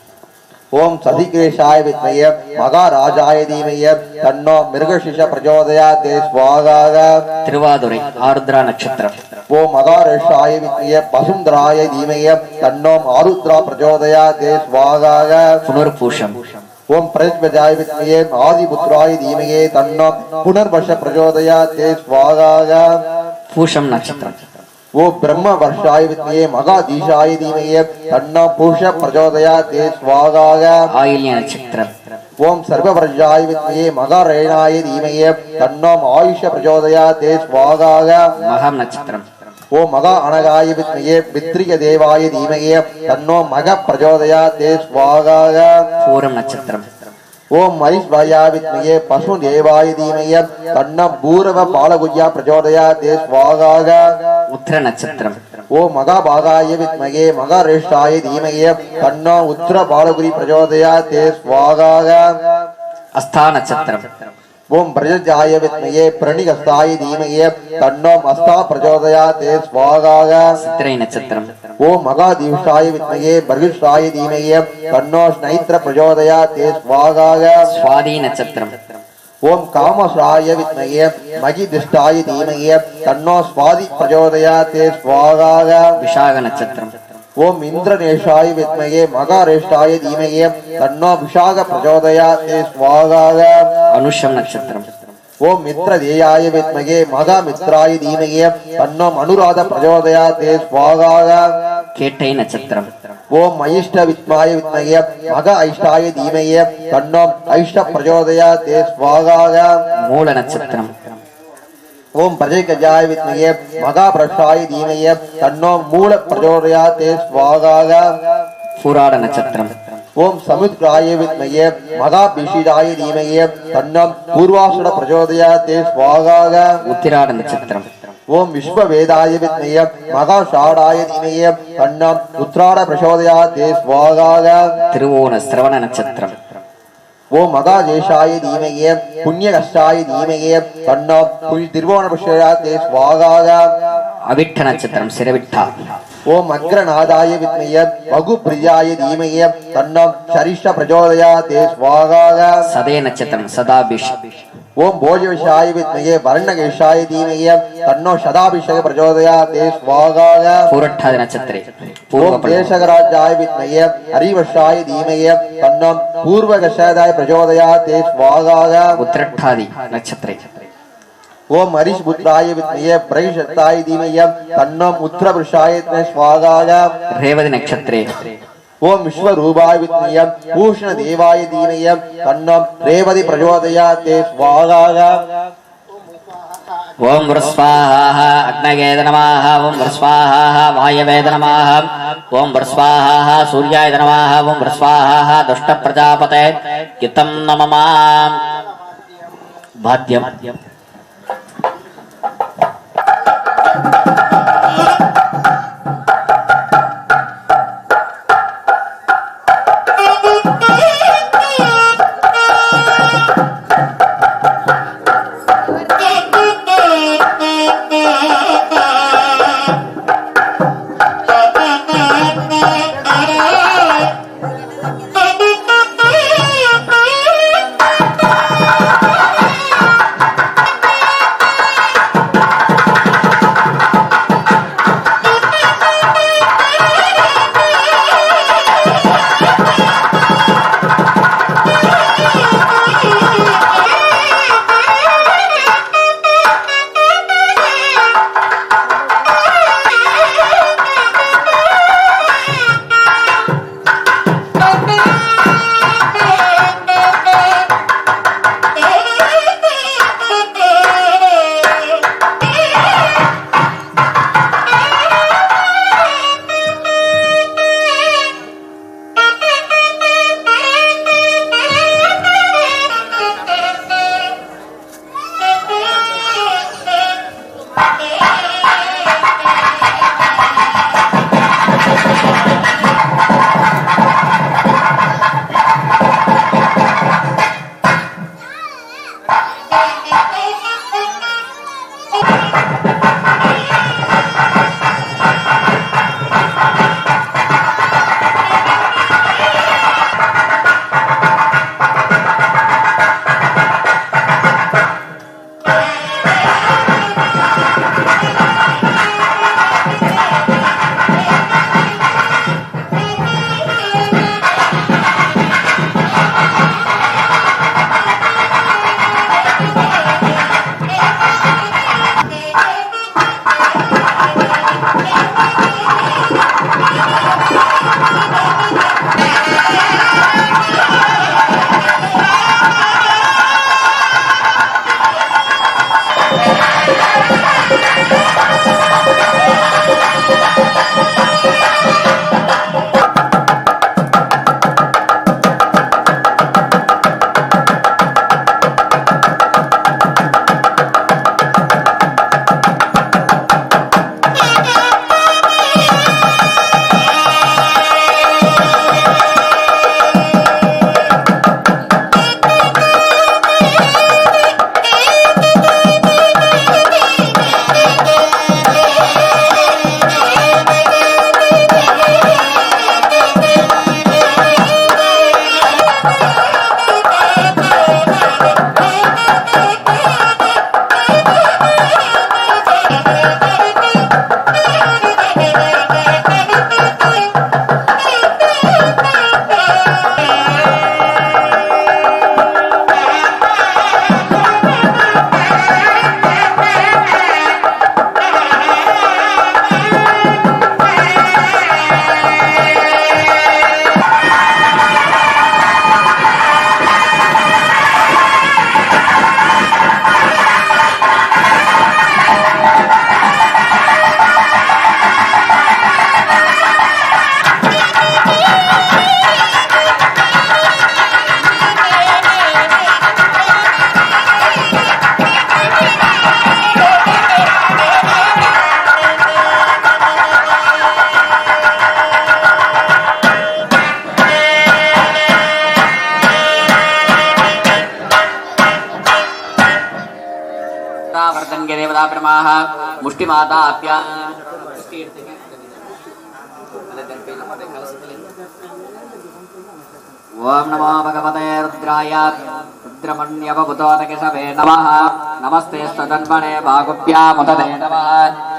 ओम सतिकेशाय विद्महे महाराजाय धीमहि तन्नो मृगशीर्ष प्रचोदयात् स्वाहा तिरुवादुरै आरुद्रा नक्षत्रम् ओम महारेशाय विद्महे वसुंधराय धीमहि तन्नो आरुद्रा प्रचोदयात् स्वाहा पुनर्पूषम् ओम प्रज्वजाय विद्महे आदिपुत्राय धीमहि तन्नो पुनर्वश प्रचोदयात् स्वाहा पूषम नक्षत्रम् वो ब्रह्म वर्षाय विद्महे महाधीशाय धीमहि तन्नो पूष प्रचोदयात् स्वाहा आयल्य नक्षत्रम् ओम सर्ववर्षाय विद्महे महारेणाय धीमहि तन्नो आयुष प्रचोदयात् स्वाहा महम नक्षत्रम् ओम मगा अनगाय विद्महे पितृय देवाय धीमहि तन्नो मग प्रचोदयात् स्वाहा पूरम नक्षत्रम् ओम मरीश्वाय विद्महे पशु देवाय धीमहि तन्नो पूर्व पालगुज्या प्रचोदयात् स्वाहा उत्तर नक्षत्रम् ओम मगाभागाय विद्महे मगारेष्ठाय धीमहि तन्नो उत्तर बालगुरी प्रचोदयात् स्वाहा अस्था नक्षत्रम् ओम ब्रजजाय विद्महे प्रणिगस्ताय धीमहि तन्नो अस्ता प्रचोदयात् स्वाहा चित्रै नक्षत्रम् ओम मगादीशाय विद्महे बर्हिष्ठाय धीमहि तन्नो स्नैत्र प्रचोदयात् स्वाहा स्वादी नक्षत्रम् ओम कामश्राय विद्महे मगिदिष्टाय धीमहि तन्नो स्वादि प्रचोदयात् स्वाहा विशाख नक्षत्रम् ओम इंद्रनेशाय विद्महे मगारेष्ठाय धीमहि तन्नो विशाख प्रचोदयात् स्वाहा अनुषम नक्षत्रम् ओम मित्रदेयाय विद्महे मगामित्राय धीमहि तन्नो अनुराध प्रचोदयात् स्वाहा केटै नक्षत्रम् ओम महिष्ठ विद्माय विद्महे मग ऐष्ठाय धीमहि तन्नो ऐष्ठ प्रचोदयात् स्वाहा मूल नक्षत्रम् ओम प्रजगजाय विद्महे मगाप्रक्षाय धीमहि तन्नो मूल प्रचोदयात् स्वाहा पुराड नक्षत्रम् ओम समुद्राय विद्महे मगाभिषिदाय धीमहि तन्नो पूर्वाषाढ प्रचोदयात् स्वाहा उत्तिराड नक्षत्रम् ओम विश्ववेदाय विद्महे मगाषाढाय धीमहि तन्नो उत्तरायण प्रचोदयात् स्वाहा तिरुवोण श्रवण नक्षत्रम् ओम मगाजेशाय धीमहि पुण्यकष्टाय धीमहि तन्नो तिरुवोण प्रचोदयात् स्वाहा अविट्ठ नक्षत्रम् सिरविट्ठा ओम अग्रनादाय विद्महे वगुप्रियाय धीमहि तन्नो शरिष्ठ प्रचोदयात् स्वाहा सदे नक्षत्रम् सदाभिष ओम भोजविषाय विद्महे वर्णकेशाय धीमहि तन्नो शताभिषेक प्रचोदयात् स्वाहा पूरट्ठादि नक्षत्रे ओम देशकराजाय विद्महे हरिवशाय धीमहि तन्नो पूर्वकषायाय प्रचोदयात् स्वाहा उत्तरट्ठादि नक्षत्रे ओम हरिशपुत्राय विद्महे प्रैषत्ताय धीमहि तन्नो उत्तरपुरुषाय स्वाहा रेवति नक्षत्रे ओम विश्वरूपाय विद्महे भूषण देवाय धीमहि तन्नो रेवति प्रचोदयात् स्वाहा ओम वृस्वाहा अग्नये नमः ओम वृस्वाहा वायवे नमः ओम वृस्वाहा सूर्याय नमः ओम वृस्वाहा दुष्ट प्रजापते कितं नमः भाद्यम् वर्धन्गे देवता प्रमाः मुष्टिमाताप्य ओम नमो भगवते रुद्राय रुद्रमण्यवभूतोदकेशवे नमः नमस्ते स्तदन्वने भागुभ्यामुदते नमः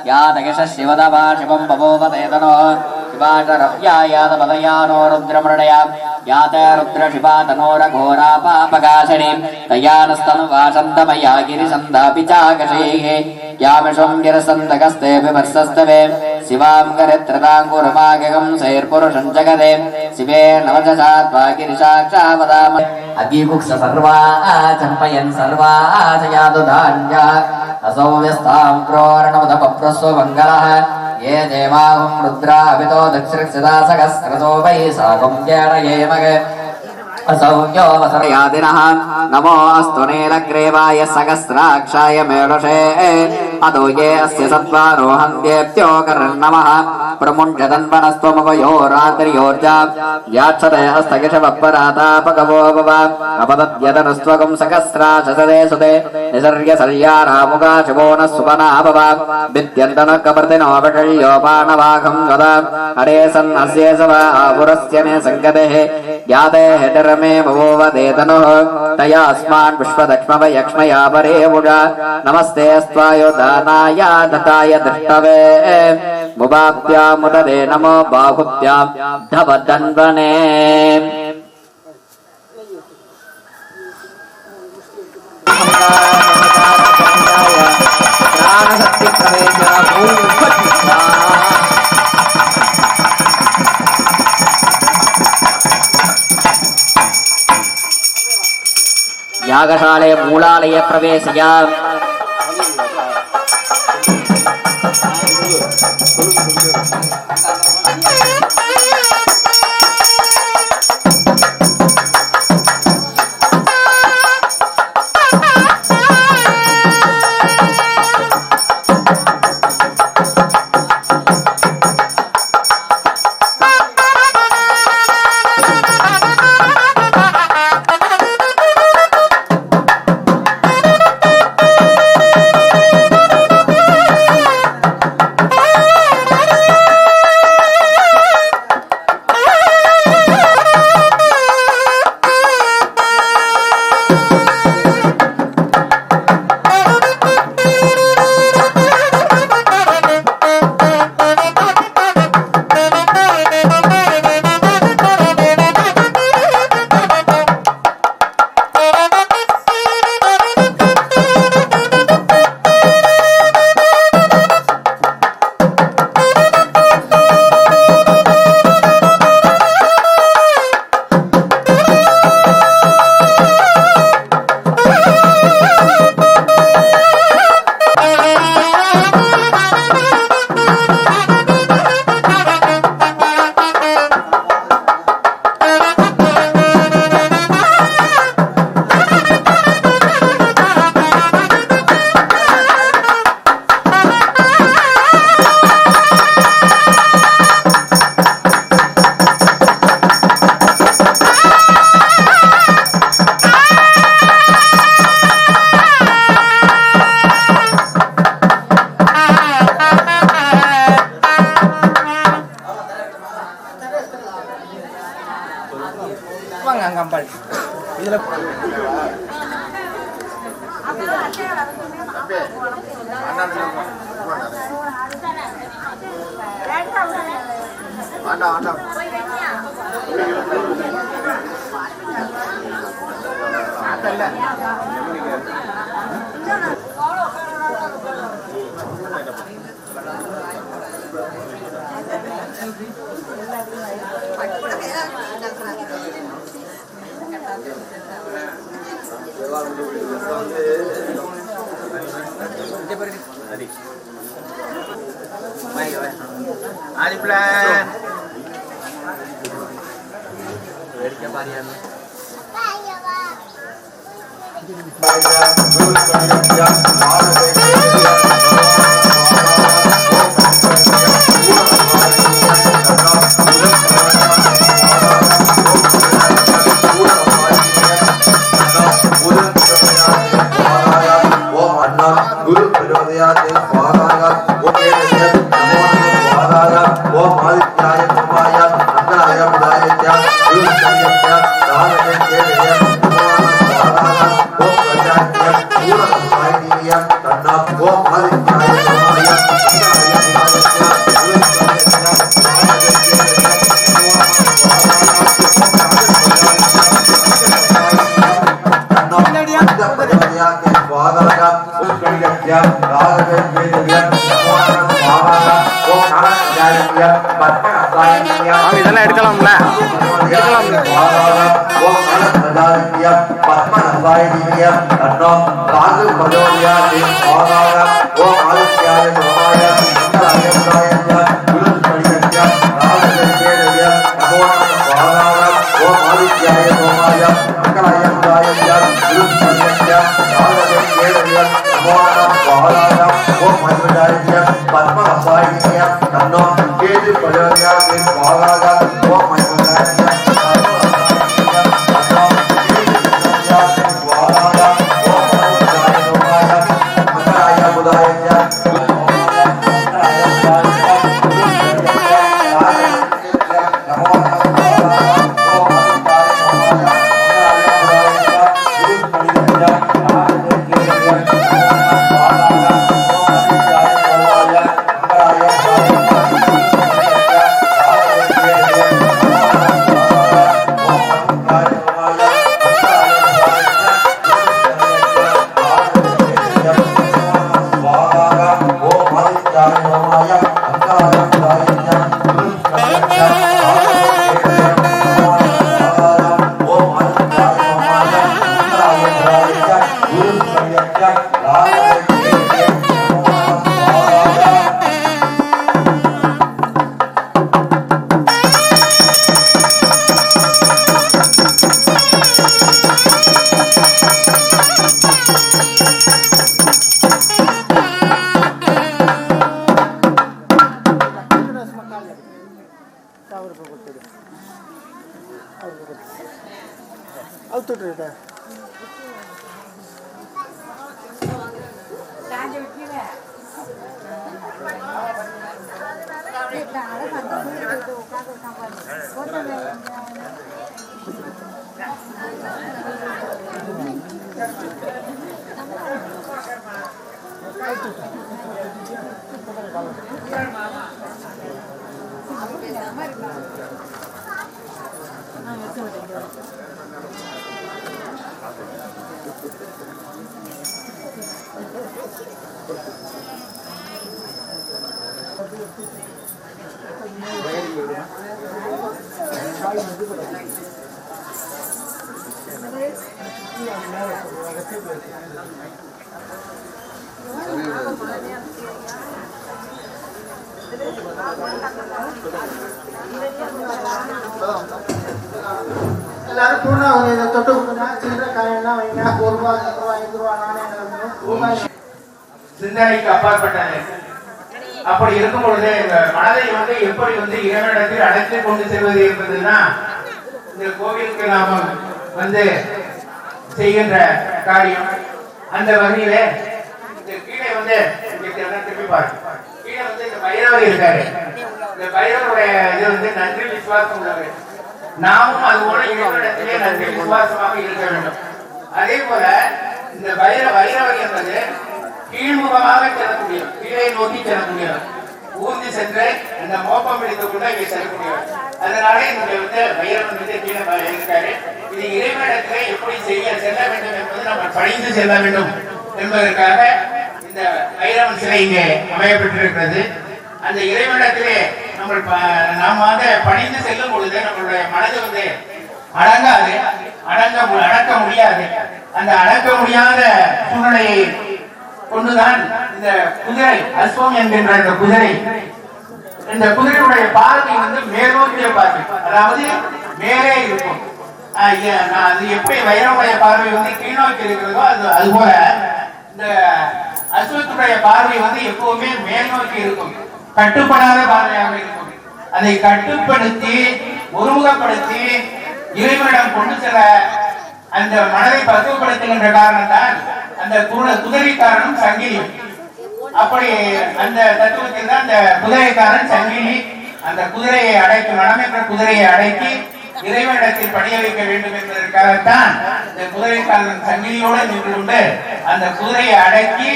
यादकेश शिवदवा शिवं बभूवते तनो शिवाचरव्यायादपदयानो रुद्रमृणय याते रुद्रशिवा तनोरघोरा पापकाशिनी तयानस्तनुवासन्तमया गिरिसन्धापि चाकशैः यामिषं गिरसन्दकस्ते विमर्शस्तवे शिवां गरित्रताङ्कुरुमागगं सैर्पुरुषं जगदे शिवे नवजसात्वा गिरिसाक्षावदाम अग्निकुक्ष सर्वा चम्पयन् सर्वा जयातु धान्या असौ व्यस्तां क्रोरणमुदपप्रस्व मङ्गलः ये देवाहुं रुद्रा अभितो दक्षिणक्षदा सहस्रतो वै सागं ज्ञानयेमगे असौज्ञो वसरयादिनः नमो अस्तु नीलग्रीवाय सहस्राक्षाय मेढुषे अतो ये अस्य सत्त्वारोहन्त्येभ्यो करन्नमः प्रमुञ्चतन्वनस्त्वमुपयोरात्रियोर्जा याच्छते हस्तकेशवपरातापकवो भव अपदद्यतनस्त्वकं सहस्राशसदे सुते निसर्यसर्यारामुगा शिवो नः सुपना भव विद्यन्तनकपर्दिनो विषय्योपानवाघं गदा हरे सन्नस्ये सव आपुरस्य ने सङ्गतेः याते हेतरमे भवोवदेतनुः तयास्मान् विश्वदक्ष्मवयक्ष्मया परे मुजा नमस्ते अस्त्वायुधानाय दत्ताय दृष्टवे मुभाभ्यामुदरे नमो बाहुभ्यां धवदन्वने यागशाले मूलालय प्रवेशय गुरु प्रचोदयात् स्वाहाय ओम वेदस्य नमो स्वाहाय ओम आदित्याय सोमाय मंगलाय बुधाय च गुरु शरीरस्य दानवे केलय नमो स्वाहाय ओम प्रजात्य पूर्णसाय दिव्य तन्ना ओम आदित्याय सोमाय मंगलाय बुधाय च गुरु शरीरस्य दानवे केलय இதெல்லாம் எடுக்கலாம்ல எல்லாரும் பூர்ணாவதி தொட்டு சின்ன காயெல்லாம் வைங்க. ₹1 ₹2 ₹5 நாணயங்கள் சிந்தனைக்கு அப்பாற்பட்டது. அப்படி இருக்கும் பொழுது இந்த மனதை எப்படி இறைவனிடத்தில் அழைத்து கொண்டு செல்வது என்பதுன்னா இந்த கோவிலுக்கு நாம செய்கின்ற காரியம். அந்த வகையில இந்த கீழே திருப்பி பாருங்க. கீழே இந்த பைரவர் இருக்காரு. இந்த பைரவருடைய இது நன்றி விசுவாசம் உள்ளது. நாமும் அது போல இறைவனிடத்திலே நன்றி விசுவாசமாக இருக்க வேண்டும். அதே போல இந்த வைரவர் என்பது கீழ்முகமாக செல்லக்கூடியவர், கீழே நோக்கி செல்லக்கூடியவர், ஊர்ந்து சென்று அந்த மோப்பம் பிடித்துக்குள்ள இங்கே செல்லக்கூடியவர். அதனால இந்த வைரவன் கீழே இருக்காரு. இது இறைவனிடத்திலே எப்படி செல்ல வேண்டும் என்பது நம்ம பணிந்து செல்ல வேண்டும் என்பதற்காக இந்த வைரவன் சிலை இங்கே அமையப்பட்டிருக்கிறது. அந்த இறைவனிடத்திலே நாம் பணிந்து செல்லும் பொழுது நம்மளுடைய மனது அடங்காது, அடக்க முடியாது. அந்த அடக்க முடியாத சூழ்நிலையை கொண்டுதான் இந்த குதிரை, அஸ்வம் என்கின்ற இந்த குதிரையுடைய பார்வை மேலோக்கிய பார்வை, அதாவது மேலே இருக்கும். அது எப்படி வைரமுடைய பார்வை கீழ்நோக்கி இருக்கிறதோ அது போல இந்த அஸ்வத்துடைய பார்வை எப்பவுமே மேல் நோக்கி இருக்கும், கட்டுப்படாத பார்வையாக இருக்கும். அதை கட்டுப்படுத்தி ஒருமுகப்படுத்தி இறைவனிடம் கொண்டு செல்ல அந்த மனதை பக்குவப்படுத்துகின்ற காரணத்தால் அந்த குதிரைக்காரனும் சங்கிலி. அப்படி அந்த தத்துவத்தில் தான் அந்த குதிரைக்காரன் சங்கிலி அந்த குதிரையை அடக்கி மனமென்ற குதிரையை அடக்கி இறைவனிடத்தில் பணிய வைக்க வேண்டும் என்பதற்காகத்தான் இந்த குதிரைக்காரன் சங்கிலியோடு நின்று கொண்டு அந்த குதிரையை அடக்கி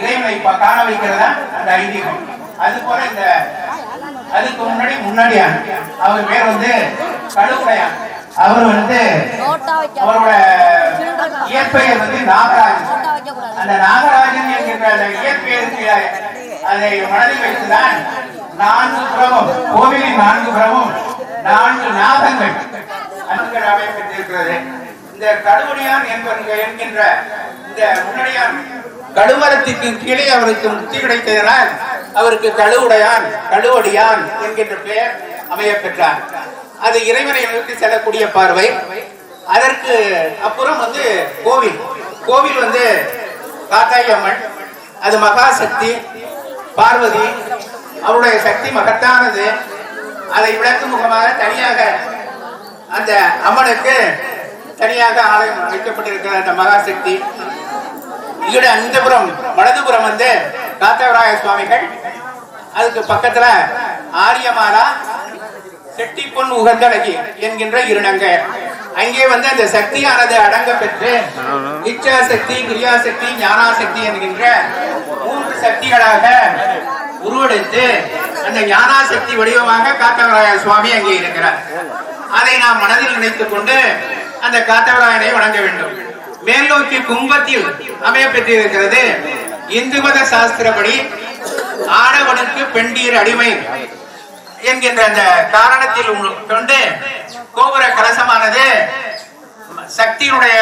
இறைவனை காண வைக்கிறதா அந்த ஐதீகம். அது போல இந்த அதுக்கு முன்னாடியான் அவர் பேர் வந்து கழுவுடையான். அவர் வந்து அவரோட இயற்பெயர் வந்து நாகராஜன். அந்த நாகராஜன் என்கின்ற அந்த இயற்பெயருக்கு அதை மனதில் வைத்துதான் 4 புறமும் கோவிலின் 4 புறமும் 4 நாகங்கள் அன்கள் அமைக்கப்பட்டிருக்கிறது. இந்த கழுவடியான் என்கின்ற இந்த முன்னடியான் கழுமரத்திற்கு கீழே அவருக்கு முக்தி கிடைத்ததனால் அவருக்கு கழுவடியான் என்கின்ற பெயர் அமைய பெற்றார். அது இறைவனை நோக்கி செல்லக்கூடிய பார்வை. அதற்கு அப்புறம் வந்து கோவில் வந்து காத்தாயி அம்மன், அது மகாசக்தி பார்வதி, அவருடைய சக்தி மகத்தானது. அதை விளக்கும் முகமாக தனியாக அந்த அம்மனுக்கு தனியாக ஆலயம் வைக்கப்பட்டிருக்கிற அந்த மகாசக்தி. இதோட அந்த புறம் வலதுபுறம் வந்து காத்தவராய சுவாமிகள், அதுக்கு பக்கத்துல ஆரியமாலா, செட்டி பொன் உகந்தழகி என்கின்ற இருநங்க. அங்கே வந்து அந்த சக்தியானது அடங்க பெற்று இச்சா சக்தி, கிரியாசக்தி, ஞானாசக்தி என்கின்ற 3 சக்திகளாக உருவெடுத்து அந்த ஞானாசக்தி வடிவமாக காத்தவராய சுவாமி அங்கே இருக்கிறார். அதை நாம் மனதில் நினைத்துக் கொண்டு அந்த காத்தவராயனை வணங்க வேண்டும். மேல் நோக்கி கும்பத்தில் அமைய பெற்றிருக்கிறது. இந்து மத சாஸ்திரப்படி ஆடவனுக்கு பெண்டீர் அடிமை என்கின்ற அந்த காரணத்தில் கொண்டு கோபுர கலசமானது சக்தியினுடைய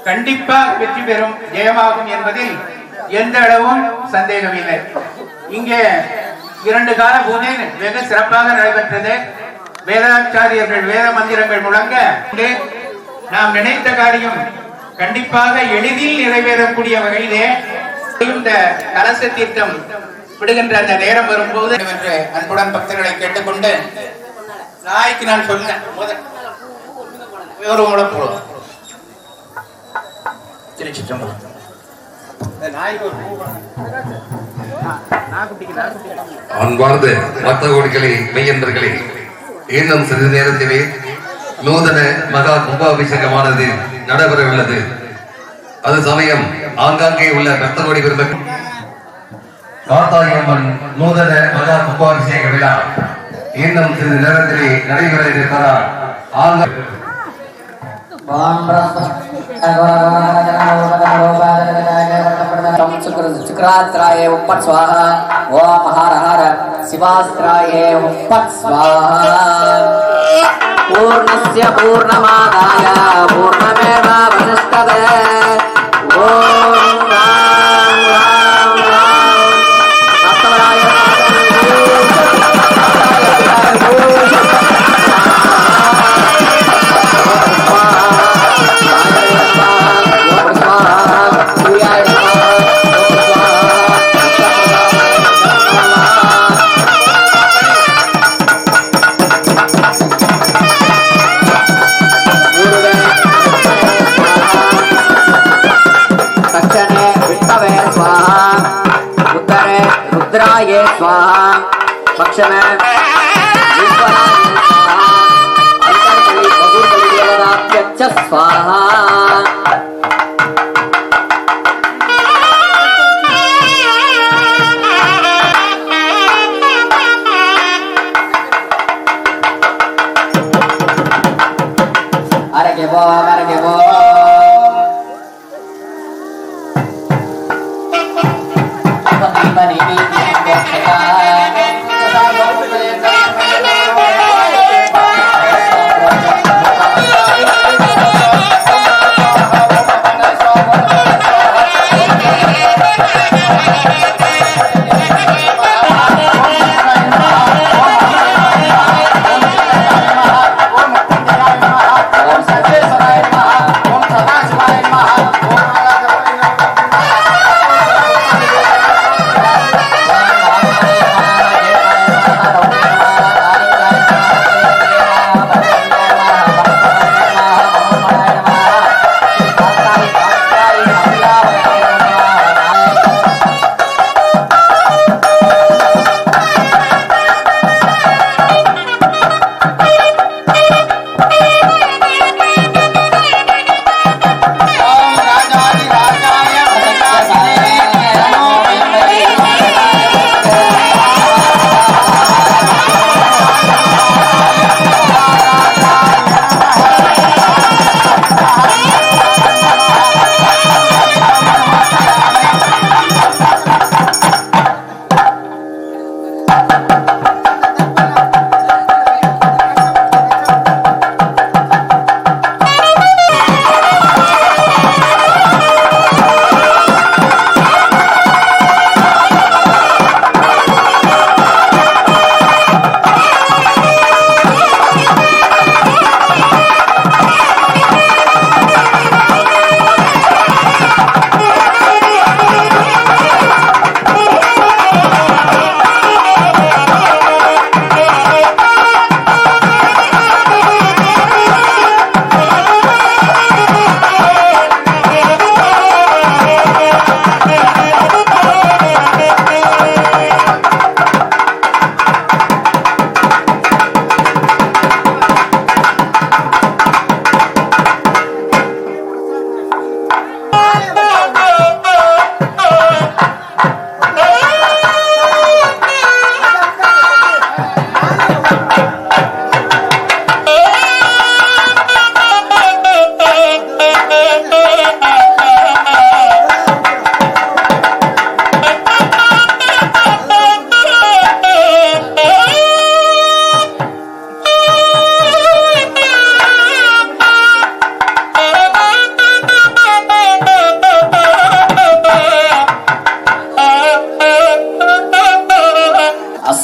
கண்டிப்பாக வெற்றி பெறும், ஜெயமாகும் என்பதில் எந்த அளவும் சந்தேகமில்லை. இங்கே 2 கால பூஜை வெகு சிறப்பாக நடைபெற்றது. வேதாச்சாரியர்கள் வேத மந்திரங்கள் முழங்க நாம் நினைத்த காரியம் கண்டிப்பாக எளிதில் நிறைவேறக்கூடிய வகையிலே இந்த கலச தீர்த்தம் விடுகின்ற அந்த நேரம் வரும்போது என்று அன்புடன் பக்தர்களை கேட்டுக்கொண்டு நாய்க்கு நான் சொன்னேன் ஒரு முழப்பு திருச்சிற்றம்பலம். அன்பார்ந்த பக்த கோடிகளே, மெய்யன்பர்களே, இன்னும் சிறிது நேரத்திலே நூதன மகா கும்பாபிஷேகமானது நடைபெற உள்ளது. அது சமயம் ஆங்காங்கே உள்ள பக்த கோடி பெருமக்கள் காத்தாயி அம்மன் நூதன மகா கும்பாபிஷேக விழா இன்னும் சிறிது நேரத்திலே நடைபெற இருக்கிறார். शुक्रात्राय उपट स्वाहा ओम हर हर शिवास्त्राय उपट स्वाहा पूर्णस्य पूर्णमादाय पूर्णमेवावशिष्यते ओम राम राम राम सत्यवराय रुद्राय स्वाहा पक्ष में स्वाहा अरे के बो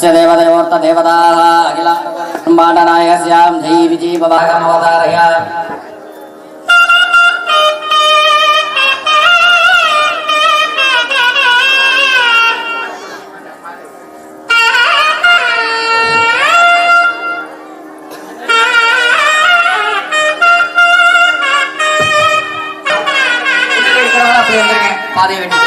अस्य देवदेवोर्थ देवताः अखिलाण्डनायकस्यां जय विजयपवाकमवतारय பாதை வெட்டி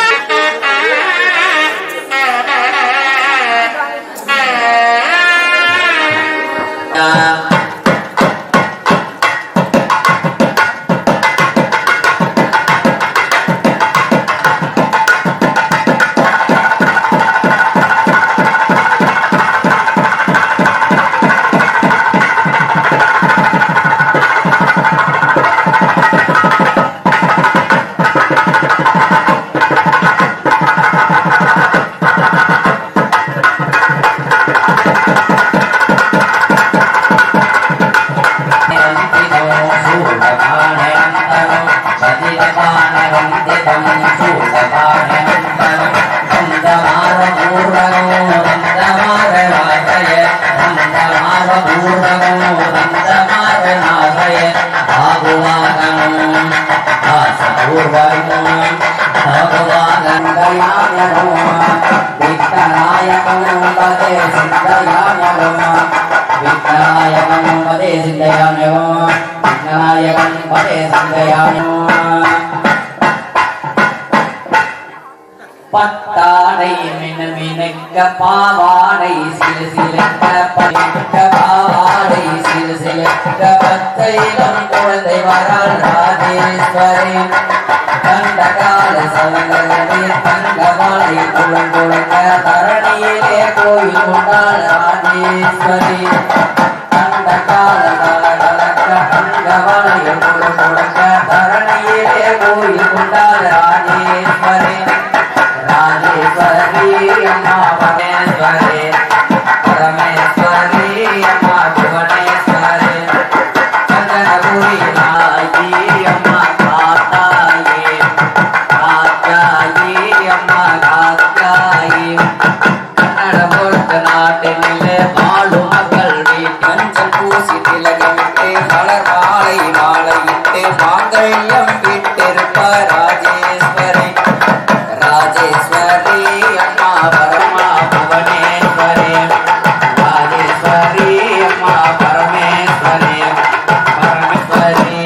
பட்டாடை மினுமினுக்க பாவாடை சிலு சிலுக்க பலிக்க பாவாடை சிலு சிலுக்க பச்சையிலம் குழந்தை வரால் ராஜேஸ்வரி கண்டகால சலங்கரடி தங்கவாளை குழங்குழங்க தரணியிலே கோயில் கொண்டாள் ராஜேஸ்வரி கண்டகால கலகலக்க தங்கவாளை குழங்குழங்க தரணியிலே கோயில் கொண்டாள் ராஜேஸ்வரி ராஜேஸ்வரி அம்மா பரமேஸ்வரி பரமேஸ்வரி அம்மா புவனேஸ்வரி சந்தனபுரி நாயி அம்மா காத்தாயி காத்தாயி அம்மா காத்தாயி கன்னடமொருத்த நாட்டினிலே வாழும் மக்கள் வீட்டஞ்சல் பூசி திலகமிட்டு மலர் மாலை மாலையிட்டு மாங்கல்யம் விட்டிருப்பார் ராஜேஸ்வரி ராஜேஸ்வரி அம்மா பரமா புவனேஸ்வரி ராஜேஸ்வரி அம்மா பரமேஸ்வரி பரமேஸ்வரி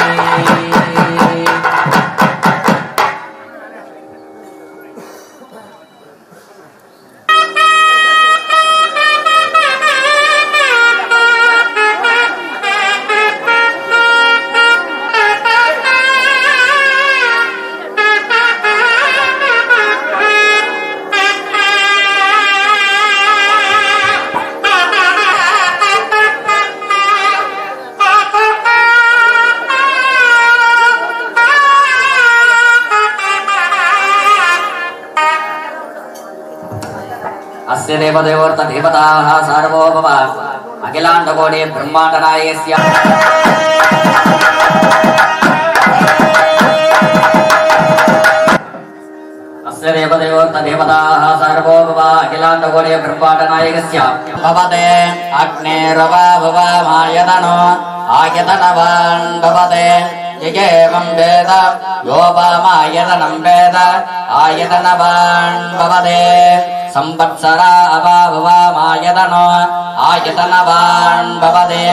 अस्य देवदेवोर्थ देवताः सार्वभौम अखिलाण्डकोटि ब्रह्माण्डनायकस्य अस्य देवदेवोर्थ देवताः सार्वभौम अखिलाण्डकोटि ब्रह्माण्डनायकस्य भवते अग्नेरवावमायतनो आयतनवान् भवते एवं वेद यो वामायतनं वेद आयतनवान् भवते संवत्सरा अभावमायतनो आयतनवान् भवते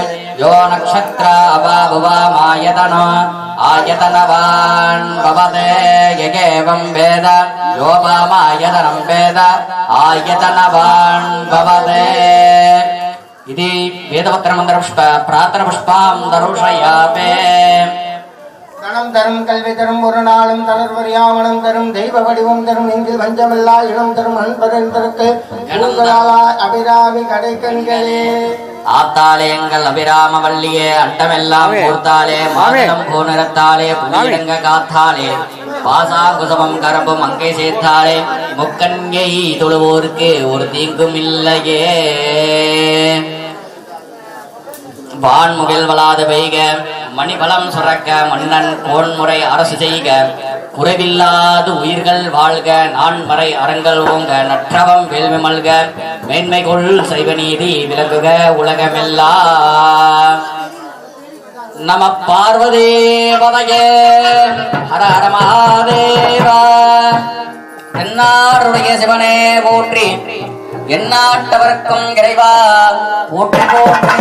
यो नक्षत्र अभावमायतनो आयतनवान् भवते एवं वेद यो वामायतनं वेद आयतनवान् भवते इति वेदपत्रमन्त्रपुष्प प्रार्थनपुष्पां दर्शयामि தனம் தரும் கல்வி தரும் ஒரு நாளும் தளர்வறியாமணம் தரும் தெய்வ வடிவம் தரும் இங்கு வஞ்சமில்லா இடம் தரும் அன்பரந்தருக்கு அபிராமி கடைக்கண்களே ஆத்தாலே எங்கள் அபிராம வள்ளியே அண்டமெல்லாம் கூர்த்தாலே மாநிலம் பூநிறத்தாலே புனிடங்க காத்தாலே பாசாங்குசமம் கரம்பும் அங்கே சேர்த்தாலே முக்கண்கை தொழுவோருக்கு ஒரு தீங்கும் இல்லையே வான்முகில் வளாது பெய்க மணிபலம் சுரக்க மன்னன் கோன்முறை அரசு செய்க குறைவில்லாது உயிர்கள் வாழ்க, நான்மறை அறங்கள் ஓங்க, நற்றவம் வேள்வி மல்க, மேன்மைகொள் சைவ நீதி விளங்குக உலகமெல்லாம். நம பார்வதி பதையே, ஹர ஹர மகாதேவா. என்னாருடைய சிவனே போற்றி, எந்நாட்டவர்க்கும் இறைவா போற்றி போற்றி.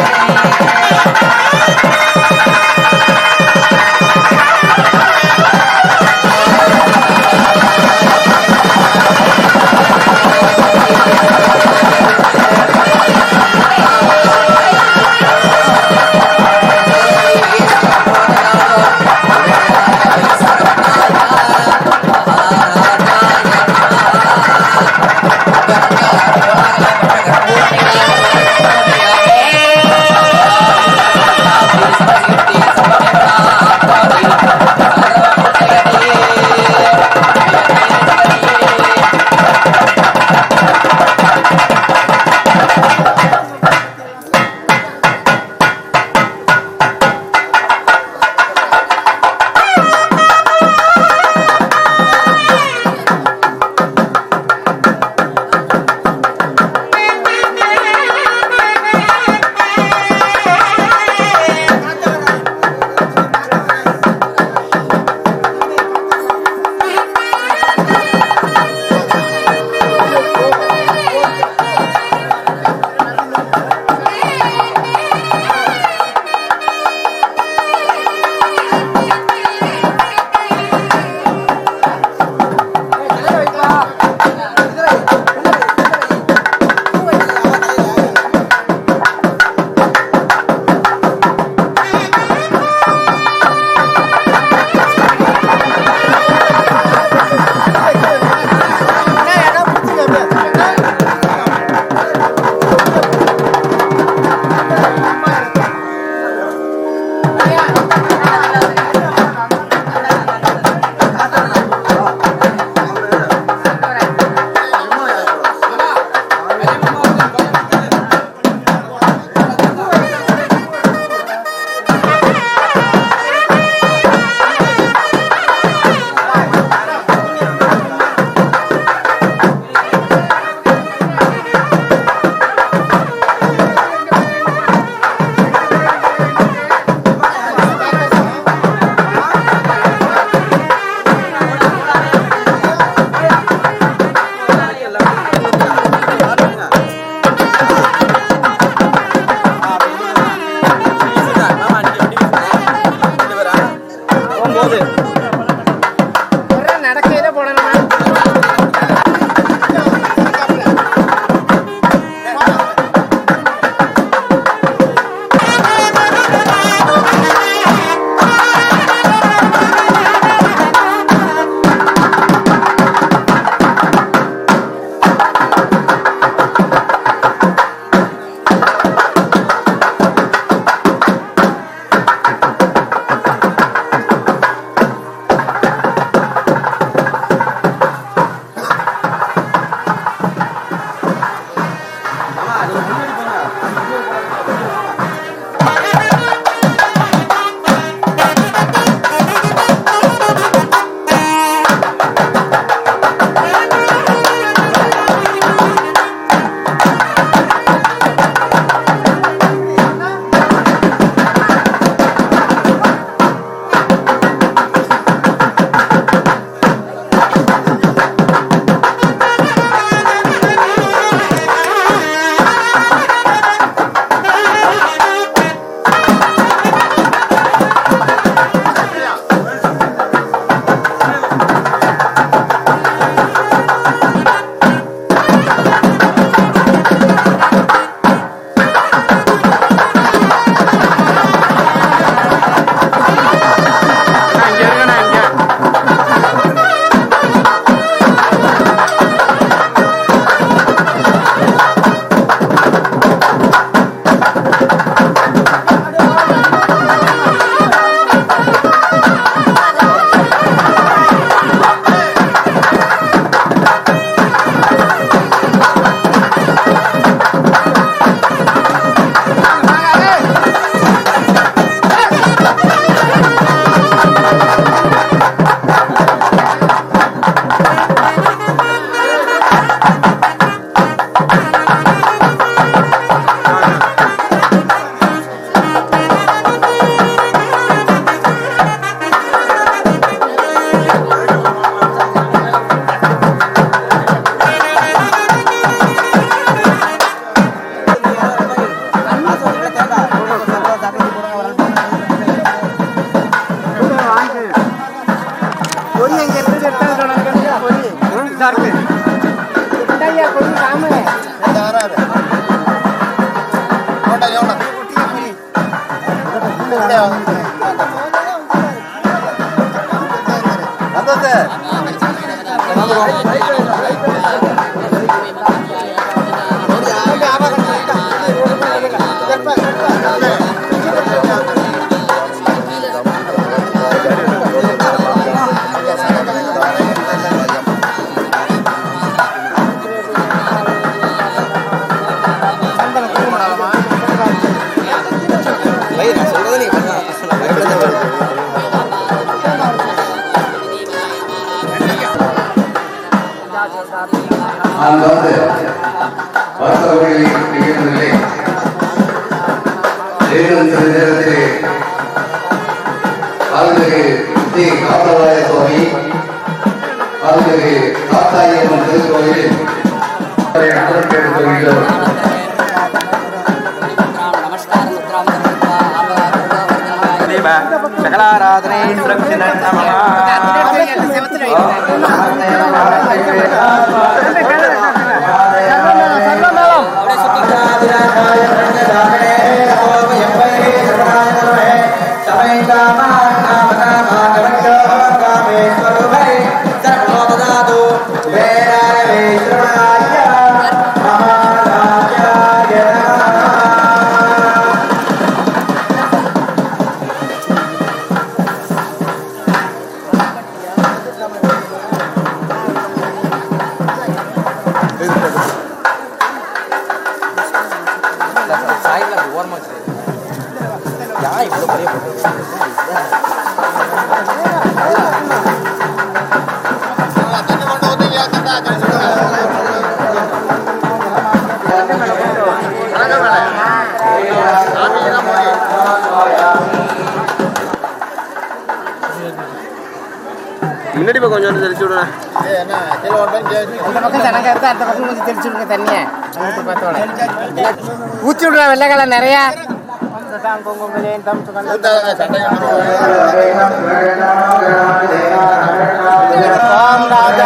அன்பார்ந்த வாசகர்களே, இளைஞர்களே, இன்னும் சிறிது நேரத்திலே அருள்மிகு ஸ்ரீ காத்தவராய சுவாமி அருள்மிகு காத்தாயம்மன் திருக்கோயிலில் அமரன் கேட்டுக்கொள்கிறோம். சகலாராதனை முன்னாடி கொஞ்சம் தெரிச்சு விடுங்க. இந்த பக்கம் தனக்கு எடுத்து அந்த பக்கம் கொஞ்சம் தெரிச்சு விடுங்க. தண்ணியை ஊற்றி விடுற வெள்ளைக்கால நிறைய ராஜா